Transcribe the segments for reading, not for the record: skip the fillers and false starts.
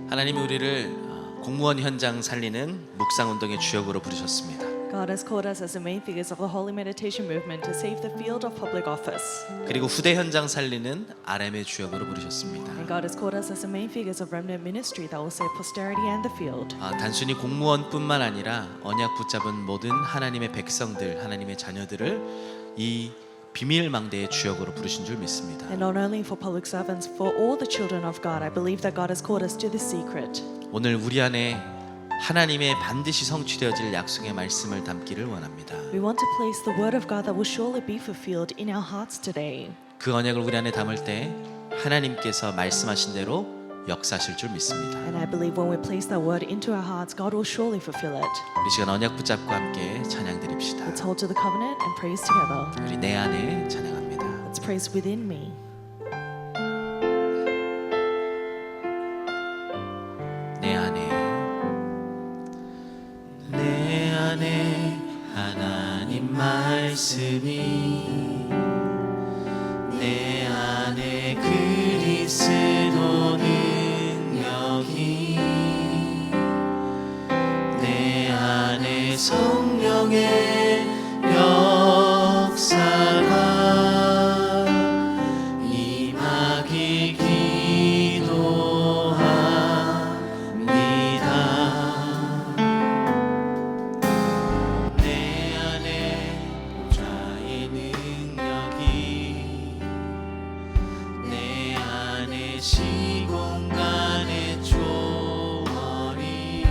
하나님이 우리를 공무원 현장 살리는 묵상운동의 주역으로 부르셨습니다. God has called us as the main figures of the Holy Meditation Movement to save the field of public office. 그리고 후대 현장 살리는 RM의 주역으로 부르셨습니다. And God has called us as the main figures of remnant ministry that will save posterity and the field. 단순히 공무원뿐만 아니라 언약 붙잡은 모든 하나님의 백성들, 하나님의 자녀들을 이 비밀 망대의 주역으로 부르신 줄 믿습니다. And not only for public servants, for all the children of God, I believe that God has called us to the secret. 오늘 우리 안에 하나님의 반드시 성취되어질 약속의 말씀을 담기를 원합니다. We want to place the word of God that will surely be fulfilled in our hearts today. 그 언약을 우리 안에 담을 때 하나님께서 말씀하신 대로 역사하실 줄 믿습니다. And I believe when we place that word into our hearts, God will surely fulfill it. 우리 시간 언약 붙잡고 함께 찬양 드립시다. Let's hold to the covenant and praise together. 우리 내 안에 찬양합니다. Let's praise within me. 내 안에 하나님 말씀이 내 안에 그리스도 능력이 내 안에 성령의 역사가 임하기 기도합니다. 내 안에 보좌의 능력이 내 안에 시공간의 초월이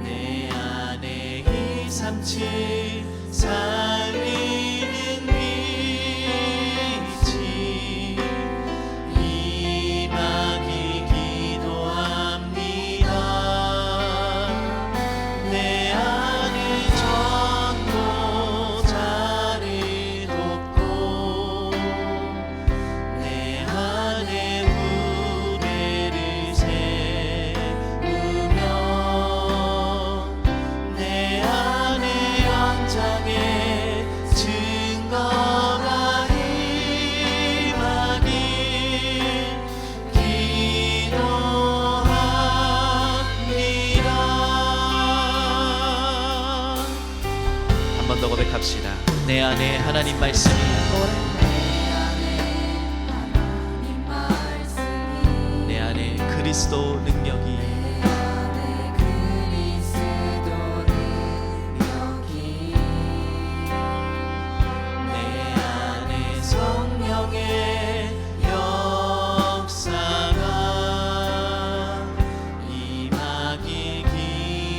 내 안에 237 살리는 빛이 임하기 기도합니다. 내 안에 전도자를 돕고 내 안에 무대를 세우며 내 안에 연장의 증거가 임하길 기도합니다. 한 번 더 고백합시다. 내 안에 하나님 말씀이 내 안에 그리스도 능력이 내 안에 성령의 역사가 임하기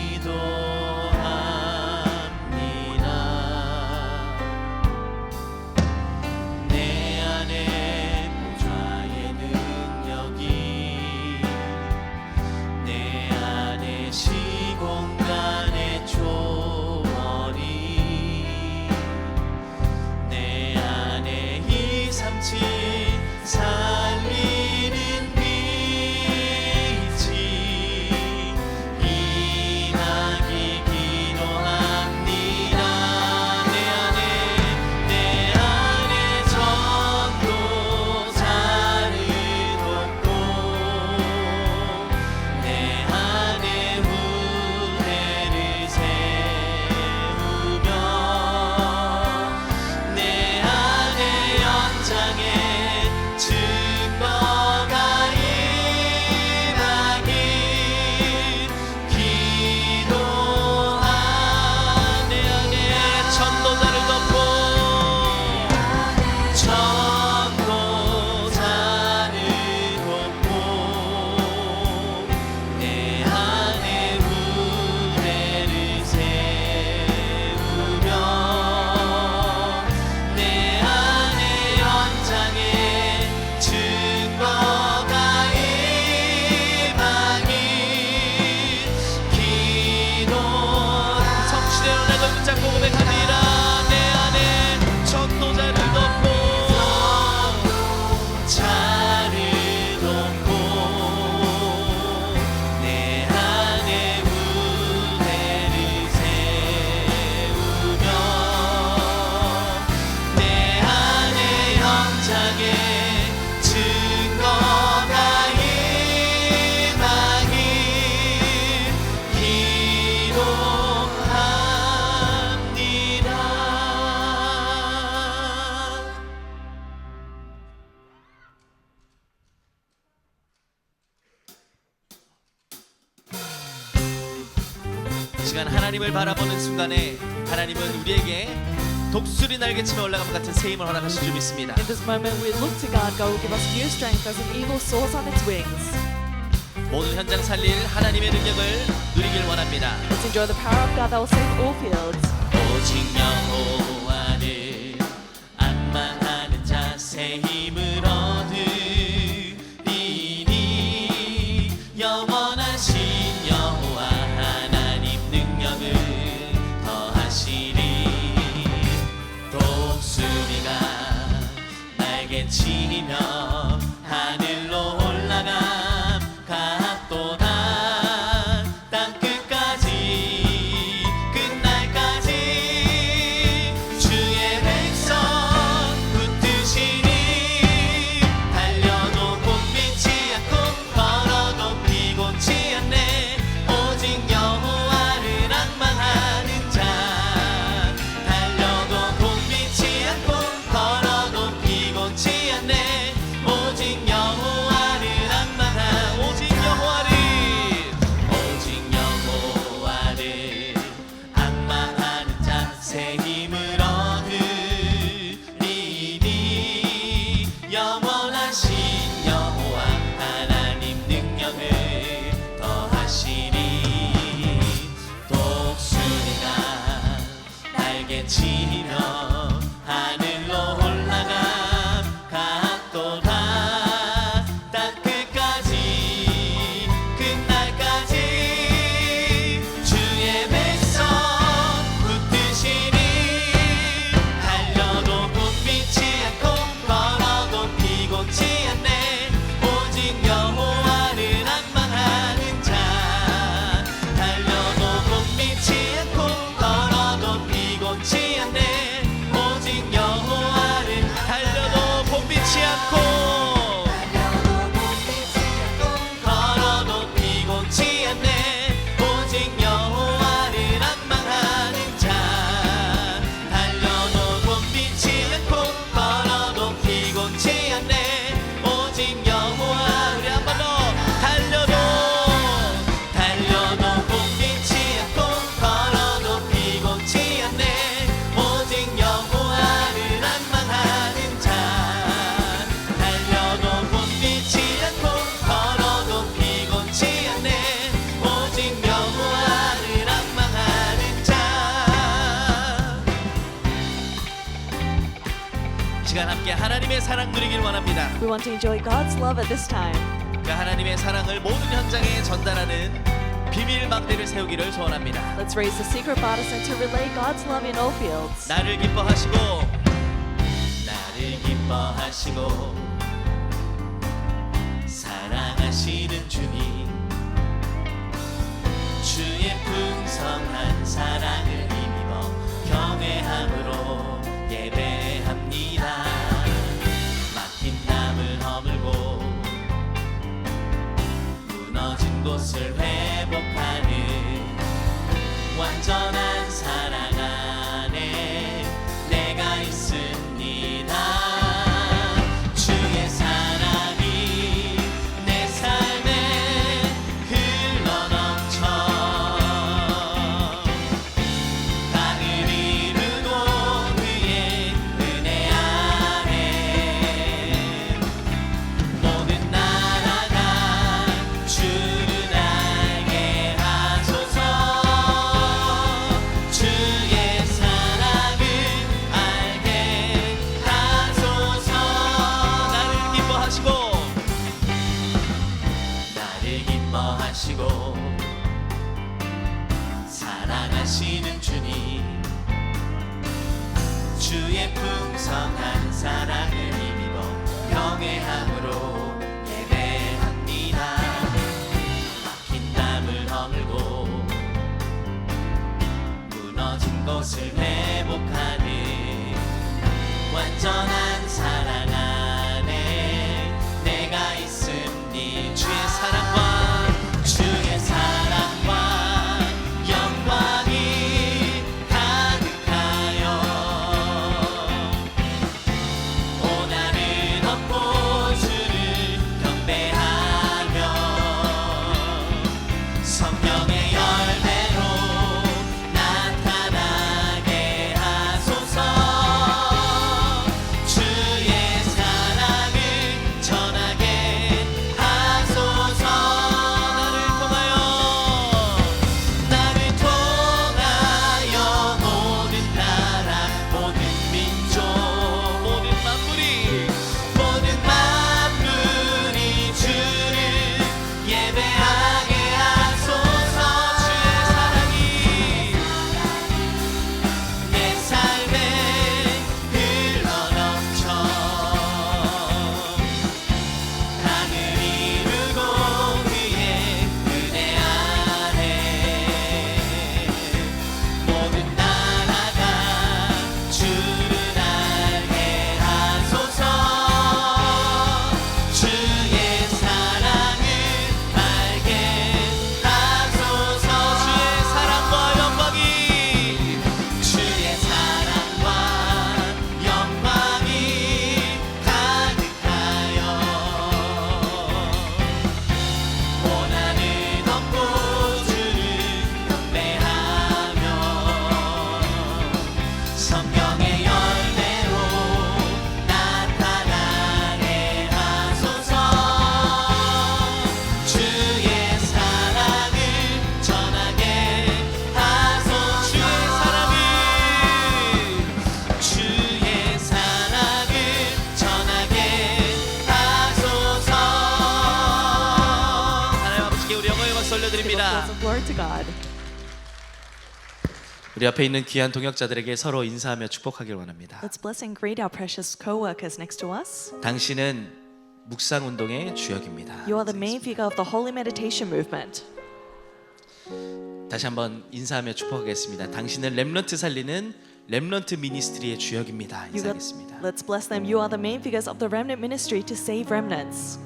기도합니다. 내 안에 보좌의 능력이 시간 하나님을 바라보는 순간에 하나님은 우리에게 독수리 날개치며 올라감 같은 새 힘을 허락하실 줄 믿습니다. In this moment, we look to God. God will give us new strength as an eagle soars on its wings. 모든 현장 살릴 하나님의 능력을 누리길 원합니다. Let's enjoy the power of God that will save all fields. 오직 여호와를 안망하는 자 새 힘을 얻으리니 영원하신 여호와 하나님 능력을 더하시리. 독수리가 날개치며 하늘로 올라감 같도다. 땅끝까지 끝날까지 주의 백성 붙드시니 달려도 곤비치 않고 걸어도 피곤치 않네. 오직 여호와를 앙망하는 자 달려도 곤비치 않고 걸어도 피곤치 않네. 오직 여호와를 앙망하 오직 여호와를 앙망하는 자 새 힘을 얻으리니 영원하신 여호와 하나님 능력을 더하시니. 독수리가 날개치며 하늘로 올라감 같도다. 땅끝까지 끝날까지 주의 백성 붙드시니 달려도 곤비치 않고 걸어도 피곤치 않네. 오직 여호와를 앙망하는 자 달려도 곤비치 않고 걸어도 피곤치 않네. 오직 여호와를 달려도 곤비치 않고 걸어도 피곤치 않네. 오직 여호와를 앙망하는 자 달려도 곤비치 않고 걸어도 피곤치 않네. 오직 여호와 우리 한 번 더 달려도 곤비치 않고 걸어도 피곤치 않네. 오직 여호와를 앙망하는 자 달려도 곤비치 않고 걸어도 피곤치 않네. 오직 여호와를 앙망하는 자. 시간 함께 하나님의 사랑 누리길 원합니다. We want to enjoy God's love at this time. 그 하나님의 사랑을 모든 현장에 전달하는 비밀 망대를 세우기를 소원합니다. Let's raise the secret partisan to relay God's love in all fields. 나를 기뻐하시고 사랑하시는 주님 주의 풍성한 사랑을 힘입어 경외함으로 예배합니다. 막힌 담을 허물고 무너진 곳을 회복하는 완전한 사랑 안에 내가 있습니다. 주의 사랑이 내 삶에 흘러넘쳐 강을 이루고 그의 은혜 아래 모든 나라가 주를 알게 하소서. 주의 사랑을 알게 하소서. 나를 기뻐하시고 사랑하시는 주님 주의 풍성한 사랑을 힘입어 경외함으로 예배합니다. 막힌 담을 허물고 무너진 곳을 회복하는 완전한 사랑 안에 내가 있으니 주의 사랑과 영광이 가득하여 오나는 얻고 주를 경배하며 성령의 열매로 올려드립니다. Give applause of glory to God. 우리 앞에 있는 귀한 동역자들에게 서로 인사하며 축복하길 원합니다. Let's bless and greet our precious co-workers next to us. 당신은 묵상 운동의 주역입니다. You are the main figure of the Holy Meditation Movement. 다시 한번 인사하며 축복하겠습니다. 당신은 렘넌트 살리는 렘넌트 미니스트리의 주역입니다. 인사하겠습니다. Let's bless them. You are the main figures of the remnant ministry to save remnants.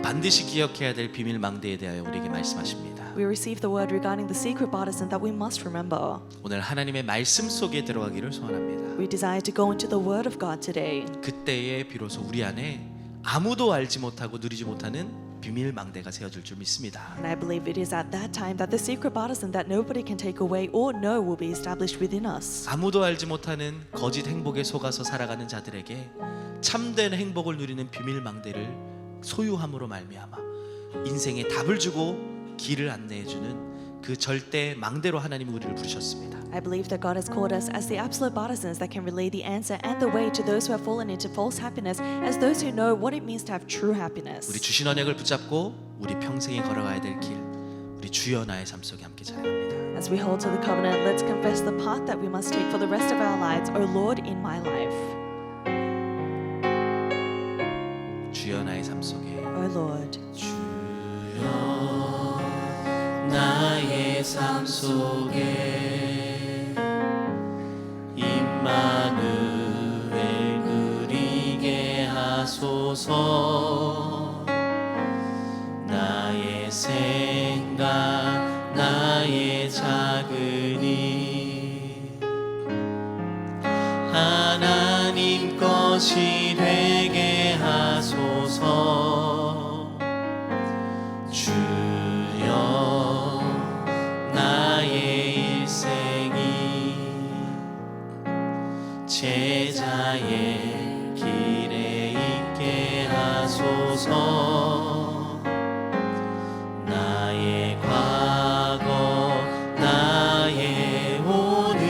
반드시 기억해야 될 비밀 망대에 대하여 우리에게 말씀하십니다. We receive the word regarding the secret partisan that we must remember. 오늘 하나님의 말씀 속에 들어가기를 소원합니다. We desire to go into the word of God today. 그때에 비로소 우리 안에 아무도 알지 못하고 누리지 못하는 비밀 망대가 세워질 줄 믿습니다. And I believe it is at that time that the secret partisan that nobody can take away or know will be established within us. 아무도 알지 못하는 거짓 행복에 속아서 살아가는 자들에게 참된 행복을 누리는 비밀 망대를 소유함으로 말미암아 인생에 답을 주고 길을 안내해 주는 그 절대 망대로 하나님이 우리를 부르셨습니다. I believe that God has called us as the absolute partisans that can relay the answer and the way to those who have fallen into false happiness, as those who know what it means to have true happiness. 우리 주신 언약을 붙잡고 우리 평생에 걸어가야 될 길, 우리 주여 나의 삶 속에 함께 자랑합니다. As we hold to the covenant, let's confess the path that we must take for the rest of our lives. O Lord, in my life. 주여 나의 삶 속에 O Lord. 주여 나의 삶 속에 임마누엘 누리게 하소서. 나의 생각 나의 작은 일 하나님 것이 되게 하소서. 주여 나의 일생이 제자의 길에 있게 하소서. 나의 과거 나의 오늘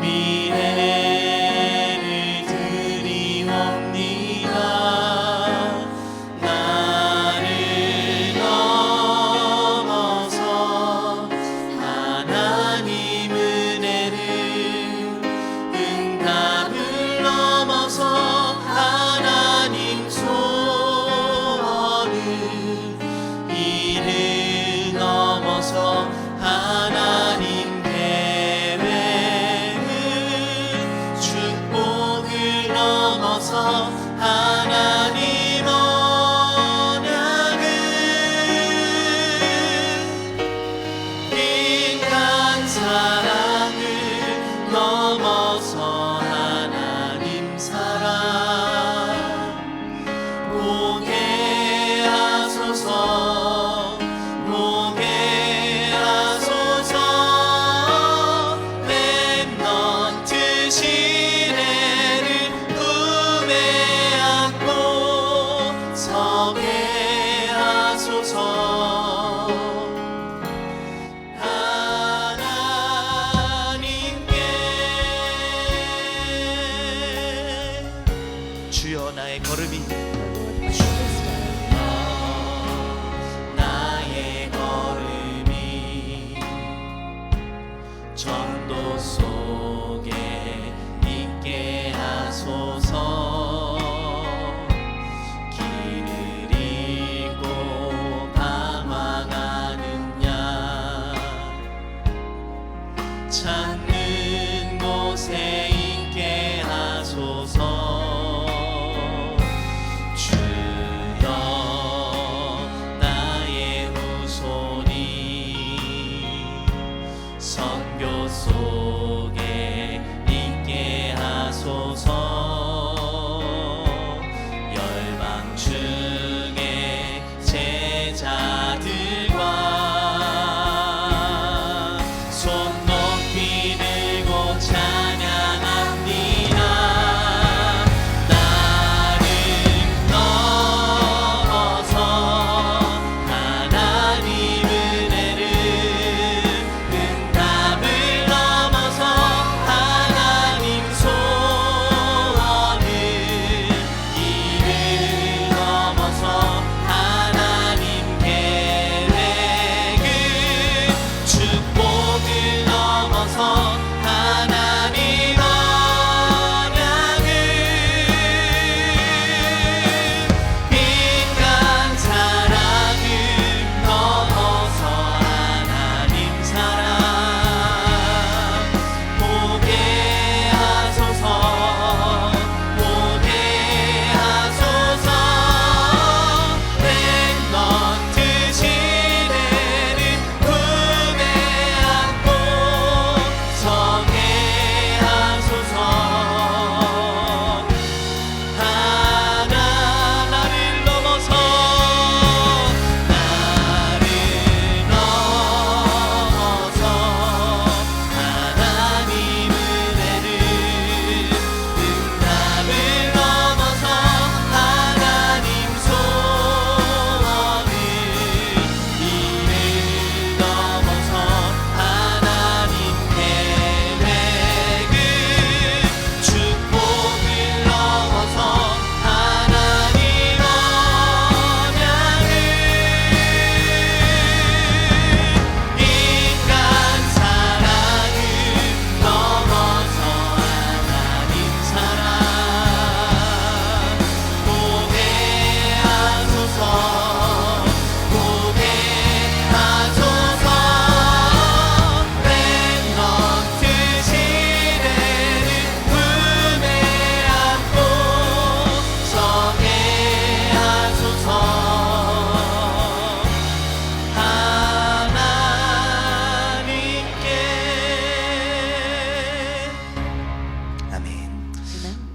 미래를 드리옵니다. 나를 넘어서 하나님 은혜를 응답을 넘어서 하나님 소원을 이를 넘어서 하나님 계획을 축복을 넘어서 하나님 언약을 인간 사랑을 넘어서 하나님 사랑 보게 하소서. 보게 하소서. 렘넌트 시대를 품에 안고 서게 하소서. 하나님께 주여 나의 걸음이 나의 걸음이 전도 속에 있게 하소서. 길을 잃고 방황하는 양 찾는 곳에 있게 하소서. 주여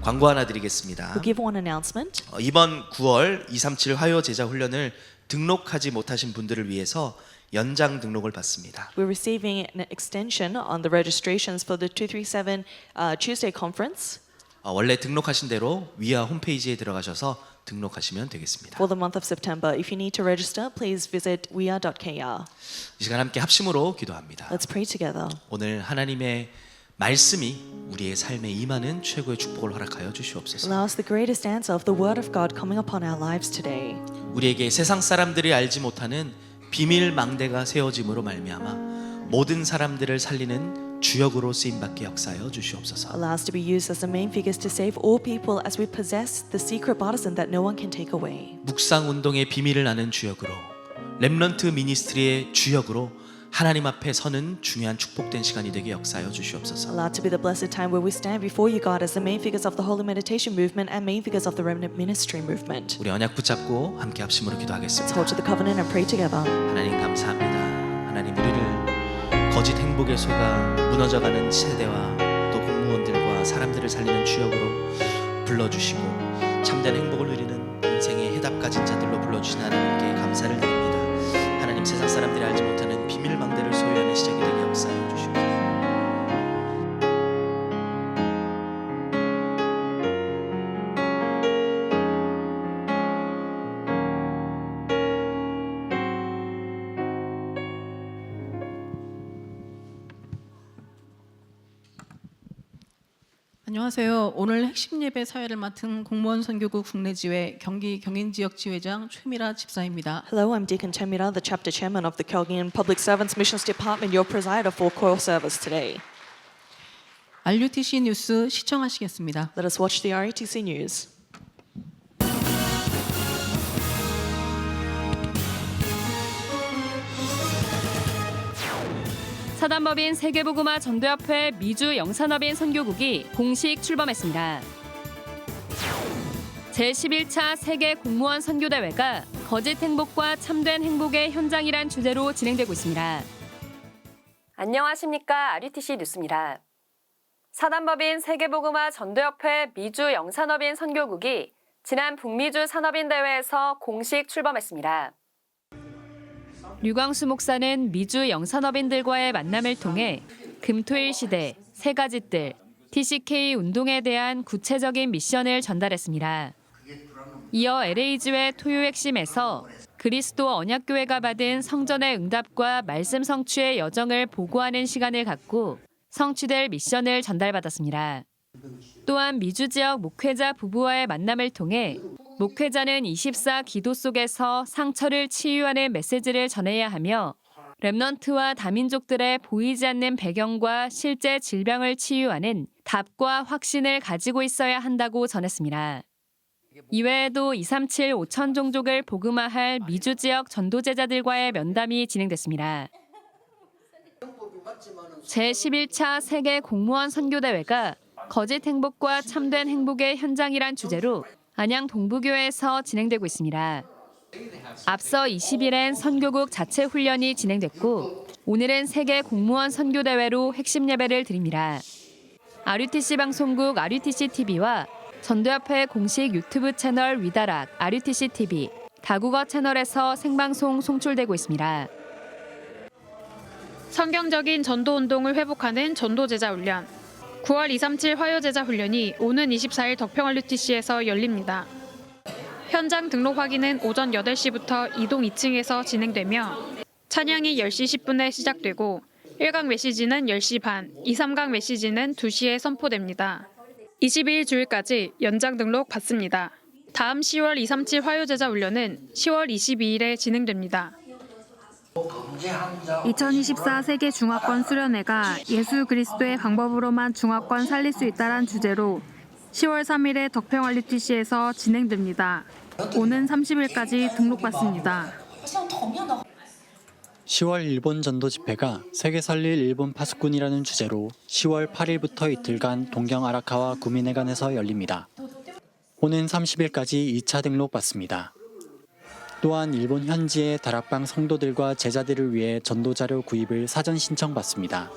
광고 하나 드리겠습니다. We'll give one announcement. 이번 9월 237 화요 제자 훈련을 등록하지 못하신 분들을 위해서 연장 등록을 받습니다. We're receiving an extension on the registrations for the 237 Tuesday conference. 원래 등록하신 대로 위아 홈페이지에 들어가셔서 등록하시면 되겠습니다. For the month of September. If you need to register, please visit weare.kr. 이 시간 함께 합심으로 기도합니다. Let's pray together. 오늘 하나님의 말씀이 우리의 삶에 임하는 최고의 축복을 허락하여 주시옵소서. Allow us the greatest answer of the word of God coming upon our lives today. 우리에게 세상 사람들이 알지 못하는 비밀 망대가 세워짐으로 말미암아 모든 사람들을 살리는 주역으로 쓰임받게 역사하여 주시옵소서. Allow us to be used as the main figures to save all people as we possess the secret partisan that no one can take away. 묵상 운동의 비밀을 아는 주역으로, 렘넌트 미니스트리의 주역으로 하나님 앞에 서는 중요한 축복된 시간이 되게 역사하여 주시옵소서. Allow it to be the blessed time where we stand before you, God, as the main figures of the Holy Meditation Movement and main figures of the Remnant Ministry Movement. 우리 언약 붙잡고 함께 합심으로 Let's 기도하겠습니다. hold to the covenant and pray together. 하나님 감사합니다. 하나님 우리를 거짓 행복의 소가 무너져가는 세대와 또 공무원들과 사람들을 살리는 주역으로 불러주시고 참된 행복을 누리는 인생의 해답 가진 자들로 불러주신 하나님께 감사를 드립니다. 하나님 세상 사람들이 알지 못하는 비밀 망대를 소유하는 시작이 되게 역사하여 주시옵소서. 안녕하세요. 오늘 핵심 예배 사회를 맡은 공무원 선교국 국내지회 경기 경인지역지회장 최미라 집사입니다. Hello, I'm Deacon Chemira, the chapter chairman of the Kyogen Public Servants Missions Department, your presider for choir service today. RUTC 뉴스 시청하시겠습니다. Let us watch the RUTC news. 사단법인 세계복음화 전도협회 미주 영산업인 선교국이 공식 출범했습니다. 제11차 세계 공무원 선교대회가 거짓 행복과 참된 행복의 현장이란 주제로 진행되고 있습니다. 안녕하십니까. RUTC 뉴스입니다. 사단법인 세계복음화 전도협회 미주 영산업인 선교국이 지난 북미주 산업인 대회에서 공식 출범했습니다. 류광수 목사는 미주 영산업인들과의 만남을 통해 금토일 시대, 세 가지 뜰, TCK 운동에 대한 구체적인 미션을 전달했습니다. 이어 LA주의 토요 핵심에서 그리스도 언약교회가 받은 성전의 응답과 말씀 성취의 여정을 보고하는 시간을 갖고 성취될 미션을 전달받았습니다. 또한 미주 지역 목회자 부부와의 만남을 통해 목회자는 24 기도 속에서 상처를 치유하는 메시지를 전해야 하며 렘넌트와 다민족들의 보이지 않는 배경과 실제 질병을 치유하는 답과 확신을 가지고 있어야 한다고 전했습니다. 이외에도 237 5천 종족을 복음화할 미주 지역 전도제자들과의 면담이 진행됐습니다. 제11차 세계 공무원 선교대회가 거짓 행복과 참된 행복의 현장이란 주제로 안양 동부교회에서 진행되고 있습니다. 앞서 20일엔 선교국 자체 훈련이 진행됐고 오늘은 세계 공무원 선교대회로 핵심 예배를 드립니다. RUTC 방송국 RUTC TV와 전도협회 공식 유튜브 채널 위다락 RUTC TV, 다국어 채널에서 생방송 송출되고 있습니다. 성경적인 전도 운동을 회복하는 전도제자 훈련. 9월 237 화요제자 훈련이 오는 24일 덕평 RUTC에서 열립니다. 현장 등록 확인은 오전 8시부터 이동 2층에서 진행되며 찬양이 10시 10분에 시작되고 1강 메시지는 10시 반, 2, 3강 메시지는 2시에 선포됩니다. 22일 주일까지 연장 등록 받습니다. 다음 10월 237 화요제자 훈련은 10월 22일에 진행됩니다. 2024 세계 중화권 수련회가 예수 그리스도의 방법으로만 중화권 살릴 수 있다란 주제로 10월 3일에 덕평 RUTC에서 진행됩니다. 오는 30일까지 등록받습니다. 10월 일본 전도 집회가 세계 살릴 일본 파수꾼이라는 주제로 10월 8일부터 이틀간 동경 아라카와 구미네간에서 열립니다. 오는 30일까지 2차 등록받습니다. 또한 일본 현지의 다락방 성도들과 제자들을 위해 전도자료 구입을 사전 신청받습니다.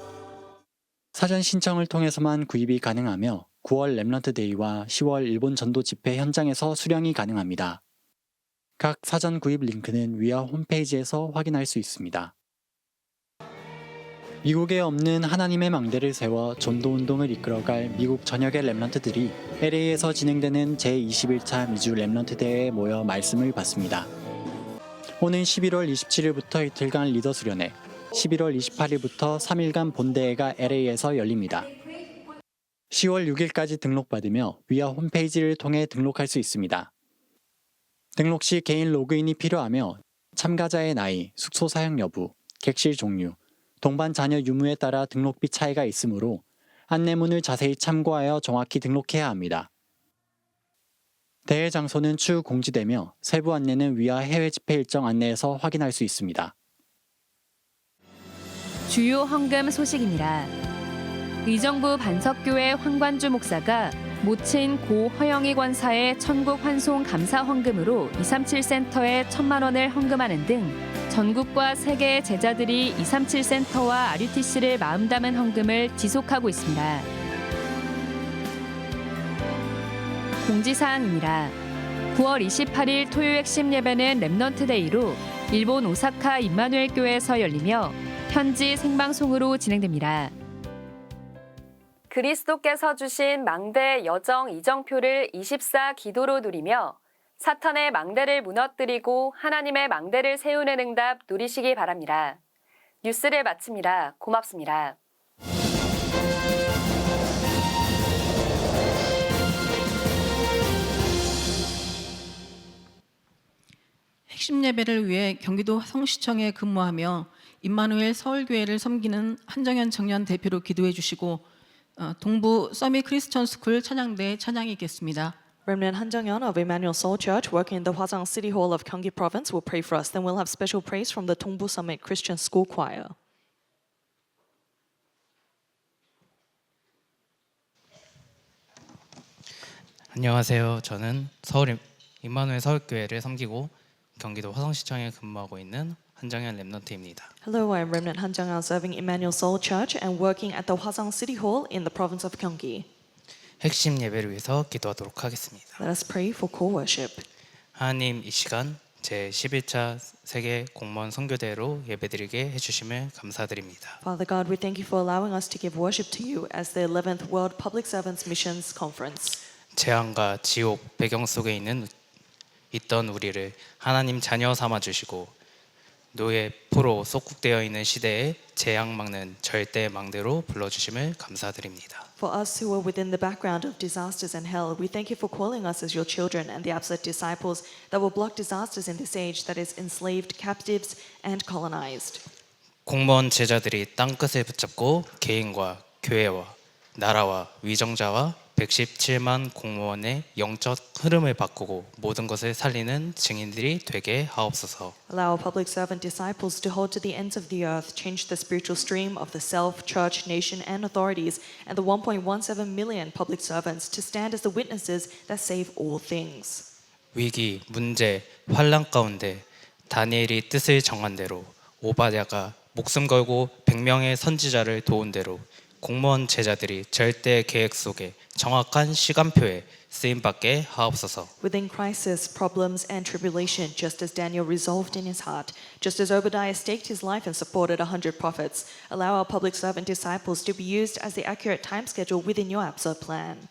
사전 신청을 통해서만 구입이 가능하며 9월 렘넌트 데이와 10월 일본 전도 집회 현장에서 수령이 가능합니다. 각 사전 구입 링크는 위아 홈페이지에서 확인할 수 있습니다. 미국에 없는 하나님의 망대를 세워 전도운동을 이끌어갈 미국 전역의 렘넌트들이 LA에서 진행되는 제21차 미주 렘넌트 대회에 모여 말씀을 받습니다. 오는 11월 27일부터 이틀간 리더 수련회, 11월 28일부터 3일간 본대회가 LA에서 열립니다. 10월 6일까지 등록받으며 위아 홈페이지를 통해 등록할 수 있습니다. 등록 시 개인 로그인이 필요하며 참가자의 나이, 숙소 사용 여부, 객실 종류, 동반 자녀 유무에 따라 등록비 차이가 있으므로 안내문을 자세히 참고하여 정확히 등록해야 합니다. 대회 장소는 추후 공지되며 세부 안내는 위아 해외 집회 일정 안내에서 확인할 수 있습니다. 주요 헌금 소식입니다. 의정부 반석교회 황관주 목사가 모친 고 허영희 권사의 천국 환송 감사 헌금으로 237 센터에 1,000만 원을 헌금하는 등 전국과 세계의 제자들이 237 센터와 RUTC를 마음 담은 헌금을 지속하고 있습니다. 공지사항입니다. 9월 28일 토요 핵심 예배는 렘넌트 데이로 일본 오사카 임마누엘 교회에서 열리며 현지 생방송으로 진행됩니다. 그리스도께서 주신 망대 여정 이정표를 24 기도로 누리며 사탄의 망대를 무너뜨리고 하나님의 망대를 세우는 응답 누리시기 바랍니다. 뉴스를 마칩니다. 고맙습니다. 핵심 예배를 위해 경기도 화성시청에 근무하며 임마누엘 서울교회를 섬기는 한정현 청년 대표로 기도해 주시고 동부 서밋 크리스천 스쿨 찬양대 찬양이 있겠습니다. Remnant Han Jung-yeon of Emmanuel Seoul Church, working in the Hwasong City Hall of Gyeonggi Province, will pray for us. Then we'll have special praise from the Dongbu Summit Christian School Choir. 안녕하세요. 저는 서울 임마누엘 서울교회를 섬기고 경기도 화성시청에 근무하고 있는 한정현 렘넌트입니다. Hello, I am Remnant Han Jung-yeon, serving Emmanuel Seoul Church and working at the Hwasong City Hall in the province of Gyeonggi. 핵심 예배를 위해서 기도하도록 하겠습니다. Let us pray for core worship. 하나님, 이 시간 제11차 세계 공무원 선교대회로 예배드리게 해주심을 감사드립니다. Father God, we thank you for allowing us to give worship to you as the 11th World Public Servants Missions Conference. 재앙과 지옥 배경 속에 있던 우리를 하나님 자녀 삼아 주시고 노예 포로 속국되어 있는 시대에 재앙 막는 절대 망대로 불러주심을 감사드립니다. For us who are within the background of disasters and hell, we thank you for calling us as your children and the absolute disciples that will block disasters in this age that is enslaved captives and colonized. 공무원 제자들이 땅끝을 붙잡고 개인과 교회와 나라와 위정자와 117만 공무원의 영적 흐름을 바꾸고 모든 것을 살리는 증인들이 되게 하옵소서. Allow our public servant disciples to hold to the ends of the earth, change the spiritual stream of the self, church, nation, and authorities, and the 1.17 million public servants to stand as the witnesses that save all things. 위기, 문제, 환란 가운데 다니엘이 뜻을 정한 대로 오바댜가 목숨 걸고 100명의 선지자를 도운 대로 공무원 제자들이 절대 계획 속에 정확한 시간표에 쓰임받게 하옵소서. Within crisis, problems, and tribulation, just as Daniel resolved in his heart, just as Obadiah staked his life and supported 100 prophets, allow our public servant disciples to be used as the accurate time schedule within your absolute plan.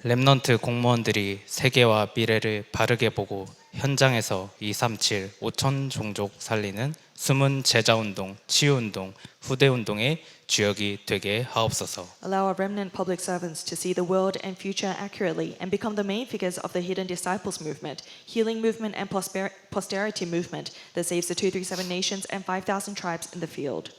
렘넌트 공무원들이 세계와 미래를 바르게 보고 현장에서 237 5천 종족 살리는 숨은 제자운동, 치유운동, 후대운동의 주역이 되게 하옵소서. Allow our remnant public servants to see the world and future accurately and become the main figures of the Hidden Disciples movement, healing movement, and posterity movement that saves the 237 nations and 5,000 tribes in the field.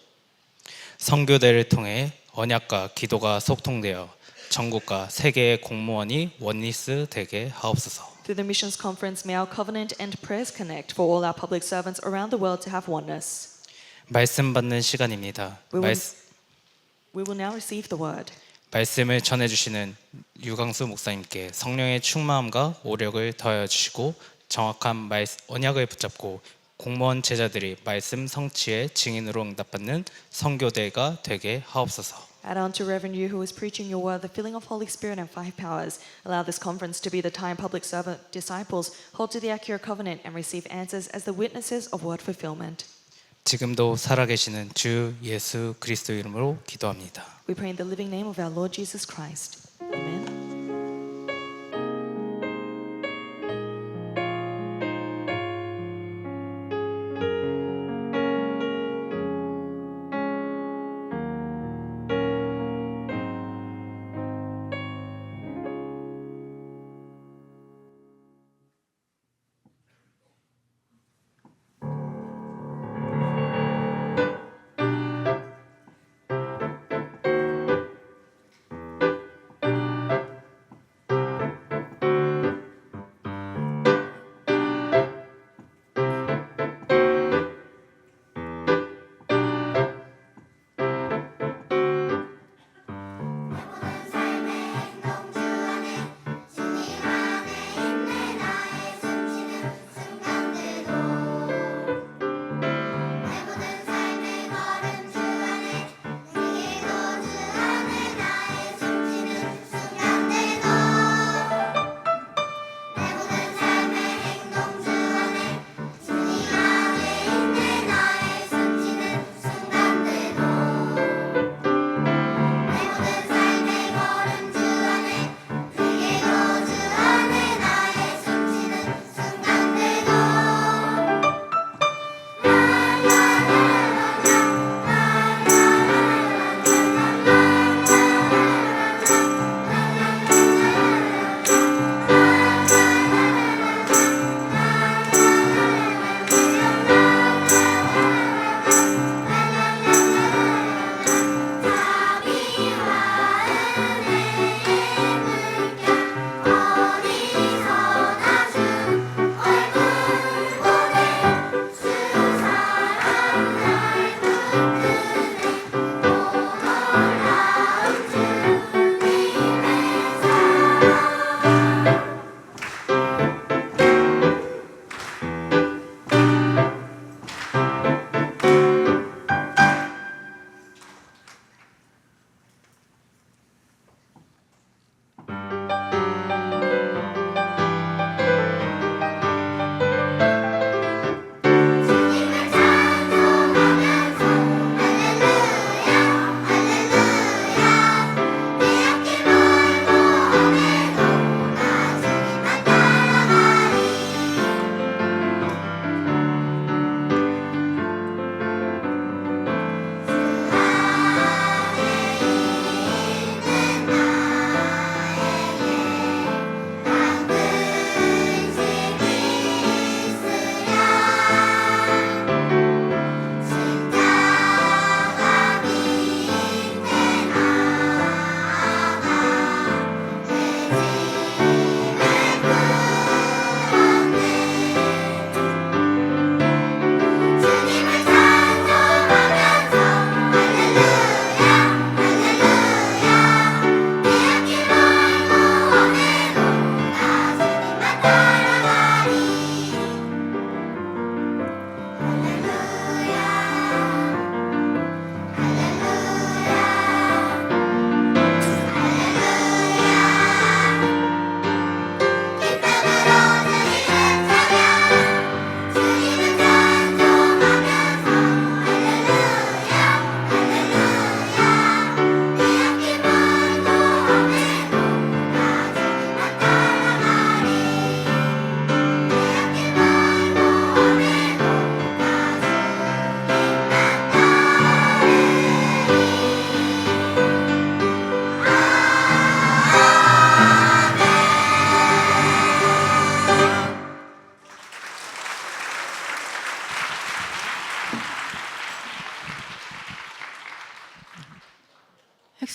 선교대를 통해 언약과 기도가 소통되어 전국과 세계의 공무원이 원리스 되게 하옵소서. Through the missions conference, may our covenant and prayers connect for all our public servants around the world to have oneness. 말씀 받는 시간입니다. We will now receive the word. 말씀을 전해주시는 유광수 목사님께 성령의 충만함과 오력을 더하여 주시고 정확한 언약을 붙잡고 공무원 제자들이 말씀 성취의 증인으로 응답받는 선교대가 되게 하옵소서. Add on to Reverend Yu, who is preaching your word, the filling of Holy Spirit and 5 powers. Allow this conference to be the time public servant disciples hold to the accurate covenant and receive answers as the witnesses of word fulfillment. 지금도 살아계시는 주 예수 그리스도 이름으로 기도합니다. We pray in the living name of our Lord Jesus Christ. Amen.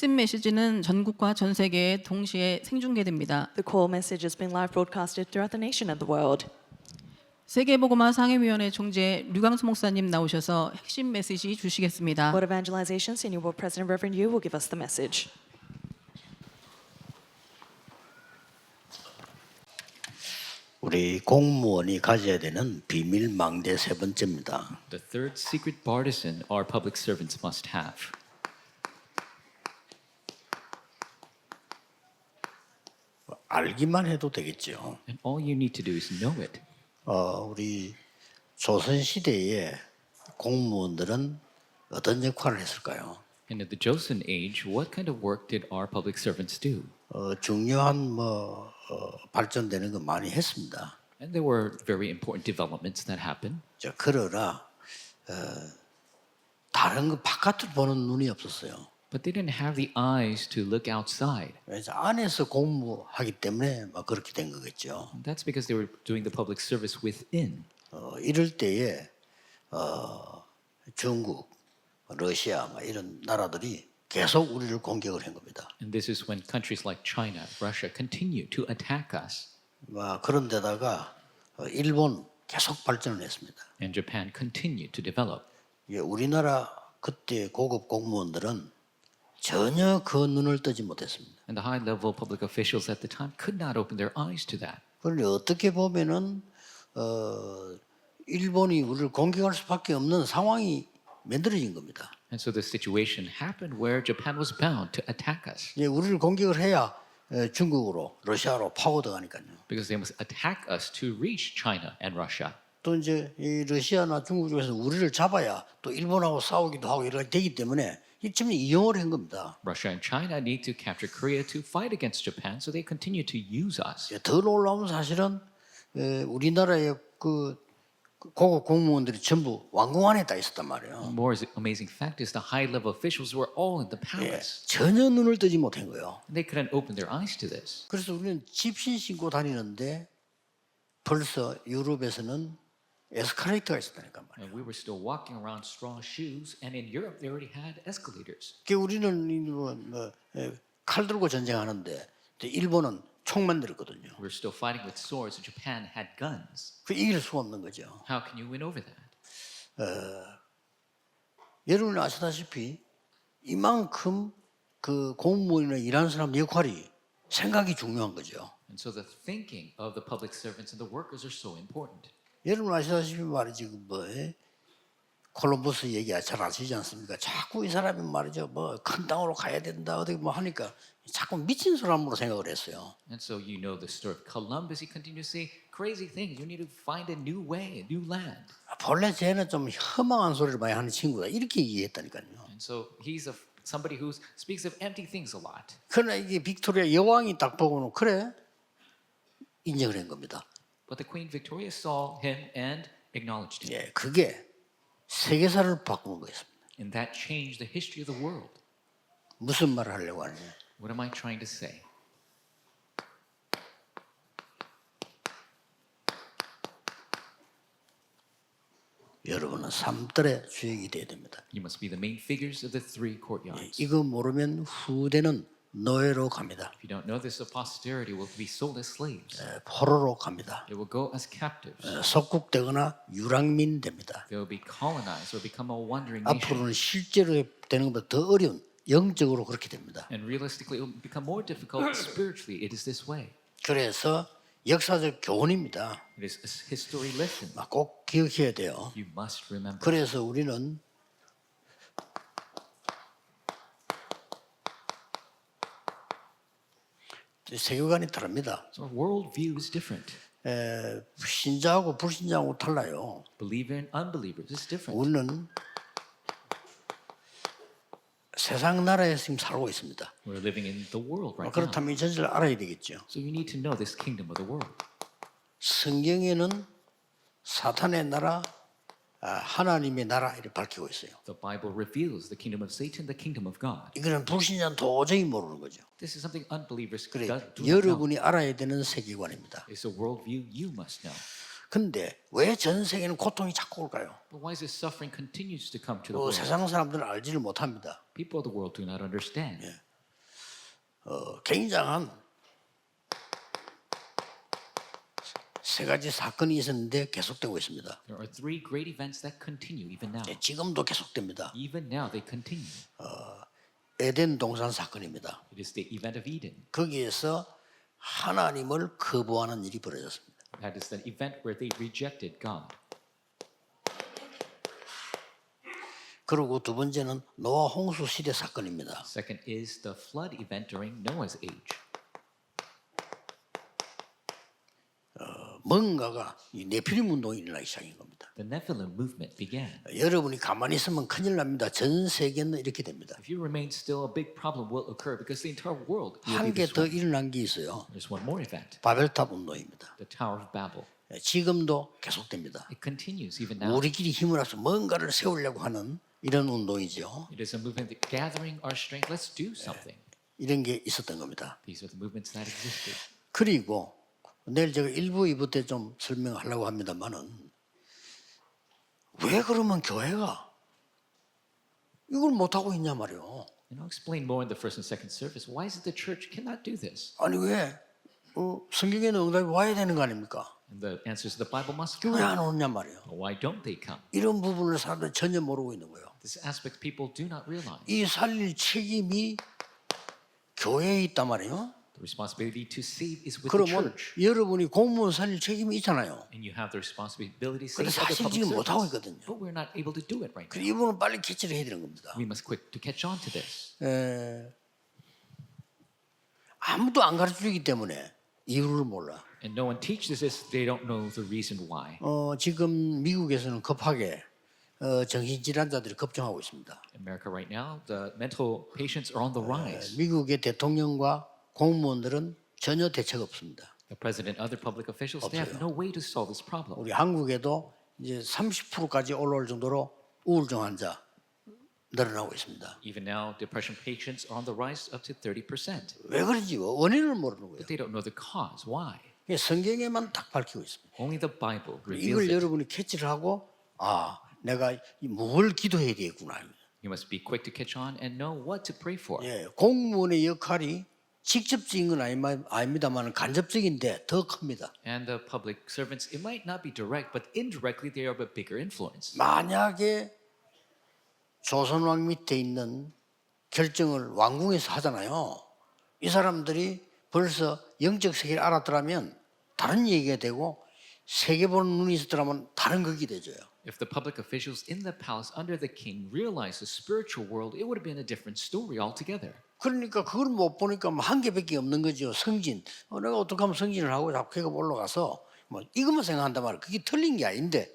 핵심 메시지는 전국과 전 세계에 동시에 생중계됩니다. The call message has been live broadcasted throughout the nation and the world. 세계복음화 상임위원회 총재 류광수 목사님 나오셔서 핵심 메시지 주시겠습니다. World Evangelization Senior World President Reverend Yu will give us the message. 우리 공무원이 가져야 되는 비밀 망대 세 번째입니다. The third secret partisan our public servants must have. 알기만 해도 되겠죠. And all you need to do is know it. 우리 조선 시대에 공무원들은 어떤 역할을 했을까요? And in the Joseon age, what kind of work did our public servants do? 중요한 발전되는 거 많이 했습니다. And there were very important developments that happened. 그러나 다른 거 바깥을 보는 눈이 없었어요. But they didn't have the eyes to look outside. 그래서 안에서 공부하기 때문에 그렇게 된 거겠죠. That's because they were doing the public service within. 이럴 때에 중국, 러시아 이런 나라들이 계속 우리를 공격을 한 겁니다. And this is when countries like China, Russia continue to attack us. 그런 데다가 일본 계속 발전을 했습니다. And Japan continued to develop. 우리나라 그때 고급 공무원들은 전혀 그 눈을 뜨지 못했습니다. And the high-level public officials at the time could not open their eyes to that. 그런데 어떻게 보면은 일본이 우리를 공격할 수밖에 없는 상황이 만들어진 겁니다. And so the situation happened where Japan was bound to attack us. 우리를 공격을 해야 중국으로, 러시아로 파고들어가니까요. Because they must attack us to reach China and Russia. 또 이제 이 러시아나 중국 쪽에서 우리를 잡아야 또 일본하고 싸우기도 하고 이렇게 되기 때문에 이쯤에 이용을 한 겁니다. Russia and China need to capture Korea to fight against Japan, so they continue to use us. 더 놀라운 사실은 우리나라의 그 고급 공무원들이 전부 왕궁 안에 다 있었단 말이에요. More amazing fact is the high-level officials were all in the palace. 전혀 눈을 뜨지 못한 거예요. They couldn't open their eyes to this. 그래서 우리는 집신 신고 다니는데 벌써 유럽에서는 에스컬레이터가 있었다니까 말이에요. And we were still walking around straw shoes, and in Europe they already had escalators. 우리는 칼 들고 전쟁하는데 일본은 총 만들었거든요. We were still fighting with swords, and Japan had guns. 이길 수가 없는 거죠. How can you win over that? 여러분이 아시다시피 이만큼 그 공무원이나 일하는 사람 역할이 생각이 중요한 거죠. And so the thinking of the public servants and the workers are so important. 여러분 아시다시피 말이지 콜럼버스 얘기 잘 아시지 않습니까? 자꾸 이 사람이 말이죠 큰 땅으로 가야 된다 어떻게 하니까 자꾸 미친 사람으로 생각을 했어요. And so you know the story of Columbus. He continued to say crazy things. You need to find a new way, a new land. 본래 쟤는 좀 허망한 소리를 많이 하는 친구다 이렇게 이해했다니까요. And so he's somebody who speaks of empty things a lot. 그러나 이게 빅토리아 여왕이 딱 보고는 그래 인정을 한 겁니다. But the Queen Victoria saw him and acknowledged him. 그게 세계사를 바꾸는 거였습니다. And that changed the history of the world. 무슨 말을 하려고 하느냐? What am I trying to say? 여러분은 삼들의 주역이 돼야 됩니다. You must be the main figures of the three courtyards. 이거 모르면 후대는 노예로 갑니다. If you don't know this, the posterity will be sold as slaves. 포로로 갑니다. They will go as captives. 속국되거나 유랑민 됩니다. They will be colonized or become a wandering nation. 앞으로는 실제로 되는 것보다 더 어려운 영적으로 그렇게 됩니다. And realistically, it will become more difficult spiritually. It is this way. 그래서 역사적 교훈입니다. It is a history lesson. 꼭 기억해야 돼요. You must remember. 그래서 우리는 세계관이 다릅니다. So our worldview is different. 신자하고 불신자하고 달라요. Believer and unbelievers is different. 우리는 세상 나라에서 지금 살고 있습니다. We're living in the world right now. 그렇다면 이 전체를 알아야 되겠죠. So you need to know this kingdom of the world. 성경에는 사탄의 나라, 하나님의 나라 이렇게 밝히고 있어요. The Bible reveals the kingdom of Satan, the kingdom of God. 이거는 불신자는 도저히 모르는 거죠. This is something unbelievers 그래, do not know. 여러분이 알아야 되는 세계관입니다. It's a worldview you must know. 근데 왜 전 세계는 고통이 자꾸 올까요? But why is this suffering continues to come to the world? 세상 사람들은 알지를 못합니다. People of the world do not understand. 굉장한 세 가지 사건이 있었는데 계속되고 있습니다. There are three great events that continue even now. 지금도 계속됩니다. Even now they continue. 에덴 동산 사건입니다. It is the event of Eden. 거기에서 하나님을 거부하는 일이 벌어졌습니다. That is the event where they rejected God. 그리고 두 번째는 노아 홍수 시대 사건입니다. Second is the flood event during Noah's age. 뭔가가 이 네피림 운동이 일어나기 시작인 겁니다. The Nephilim movement began. 여러분이 가만히 있으면 큰일 납니다. 전 세계는 이렇게 됩니다. If you remain still, a big problem will occur because the entire world will be 한 개 this 더 way. 일어난 게 있어요. There's one more event, 바벨탑 운동입니다. the Tower of Babel. 지금도 계속됩니다. It continues even now. 우리끼리 힘을 합쳐 뭔가를 세우려고 하는 이런 운동이죠. It is a movement that gathering our strength. Let's do something. 이런 게 있었던 겁니다. These are the movements that existed. 그리고 내일 제가 1부, 2부 때 좀 설명하려고 합니다만은 왜 그러면 교회가 이걸 못하고 있냐 말이요. And I'll explain more in the first and second service. Why is it the church cannot do this? 아니 왜 성경에는 응답이 와야 되는 거 아닙니까? And the answers of the Bible must 왜 안 come. 오냐 말이요. Why don't they come? 이런 부분을 사람들이 전혀 모르고 있는 거예요. This aspect people do not realize. 이 살릴 책임이 교회에 있단 말이에요. The responsibility to save is with the 그러면 church. 여러분이 공무원 살릴 책임이 있잖아요. And you have the responsibility to 근데 save other 사실 public 지금 못하고 servants. 있거든요. But we're not able to do it right 그래서 now. 이분은 빨리 캐치를 해야 되는 겁니다. We must quick to catch on to this. 아무도 안 가르쳐주기 때문에 이유를 몰라. And no one teaches this, they don't know the reason why. 지금 미국에서는 급하게 정신질환자들이 급증하고 있습니다. In America right now, the mental patients are on the rise. 미국의 대통령과 공무원들은 전혀 대책 없습니다. The president and other public officials, they have no way to solve this problem. 우리 한국에도 이제 30%까지 올라올 정도로 우울증 환자 늘어나고 있습니다. Even now, depression patients are on the rise up to 30%. 왜 그런지 원인을 모르는 거예요. But they don't know the cause. Why? 성경에만 딱 밝히고 있습니다. Only the Bible reveals 이걸 it. 여러분이 캐치를 하고 내가 뭘 기도해야 되겠구나. You must be quick to catch on and know what to pray for. 공무원의 역할이 직접적인 건 아닙니다만 간접적인데 더 큽니다. And the public servants, it might not be direct, but indirectly they are a bigger influence. 만약에 조선왕 밑에 있는 결정을 왕궁에서 하잖아요. 이 사람들이 벌써 영적 세계를 알았더라면 다른 얘기가 되고 세계 보는 눈이 있었더라면 다른 극이 되죠. If the public officials in the palace under the king realized the spiritual world, it would have been a different story altogether. 그러니까 그걸 못 보니까 한 개밖에 없는 거죠. 승진. 내가 어떻게 하면 승진을 하고 자꾸 올라가서 이것만 생각한단 말이에요. 그게 틀린 게 아닌데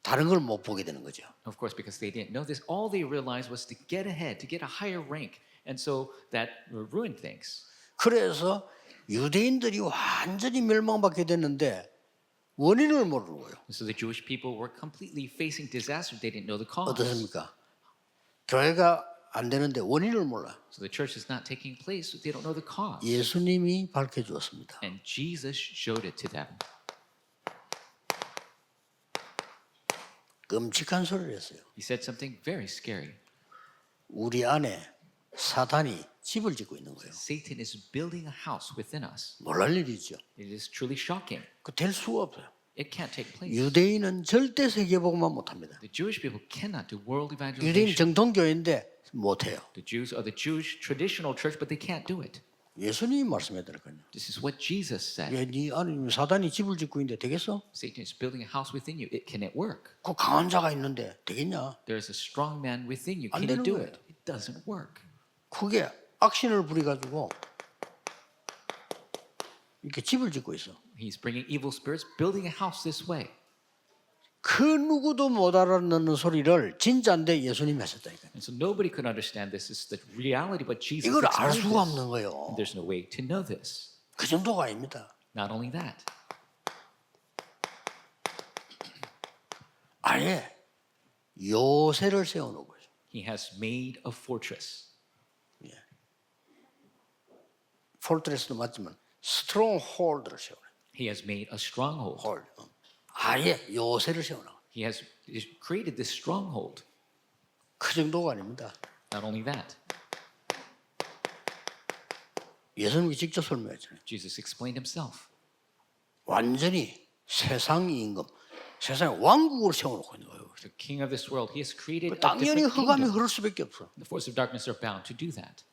다른 걸 못 보게 되는 거죠. Of course, because they didn't know this, all they realized was to get ahead, to get a higher rank, and so that ruined things. 그래서 유대인들이 완전히 멸망받게 됐는데 원인을 모르는 거예요. So the Jewish people were completely facing disaster. They didn't know the cause. 어떻습니까? 교회가 안 되는데 원인을 몰라. So the church is not taking place. They don't know the cause. 예수님이 밝혀주었습니다. And Jesus showed it to them. 끔찍한 소리를 했어요. He said something very scary. 우리 안에 사탄이 집을 짓고 있는 거예요. Satan is building a house within us. 놀랄 일이죠. It is truly shocking. 그 될 수가 없어요. It can't take place. 유대인은 절대 세계복음만 못합니다. The Jewish people cannot do world 유대인 evangelization. 정통교회인데 못해요. The Jews are the Jewish traditional church, but they can't do it. 예수님이 말씀했다니까요. This is what Jesus said. 네 안에 사단이 집을 짓고 있는데 되겠어? Satan is building a house within you. Can it work? 그 강한 자가 있는데 되겠냐? There is a strong man within you. 안 Can 되는 it do 거예요. it? It doesn't work. 그게 악신을 부려가지고 이렇게 집을 짓고 있어. He's bringing evil spirits, building a house this way. 그 누구도 못 알아듣는 소리를 진짜인데 예수님이 하셨다니까요. And so nobody could understand this. This is the reality, but Jesus 이걸 알 explained 수가 this. 없는 거예요. And there's no way to know this. 그 정도가 아닙니다. Not only that, 아예 요새를 세워놓은 거죠. he has made a fortress. 폴트레스도 맞지만 스트롱홀드를 세워놔요. He has made a stronghold. 홀. 아예 요새를 세워놔요. He has created this stronghold. 그 정도가 아닙니다. Not only that, 예수님이 직접 설명했잖아요. Jesus explained himself. 완전히 세상 임금, 세상에 왕국을 세워놓고 있는 거예요. The king of this world, he has created a 당연히 different 흑암이 kingdom. 흐를 수밖에 없어. The forces of darkness are bound to do that.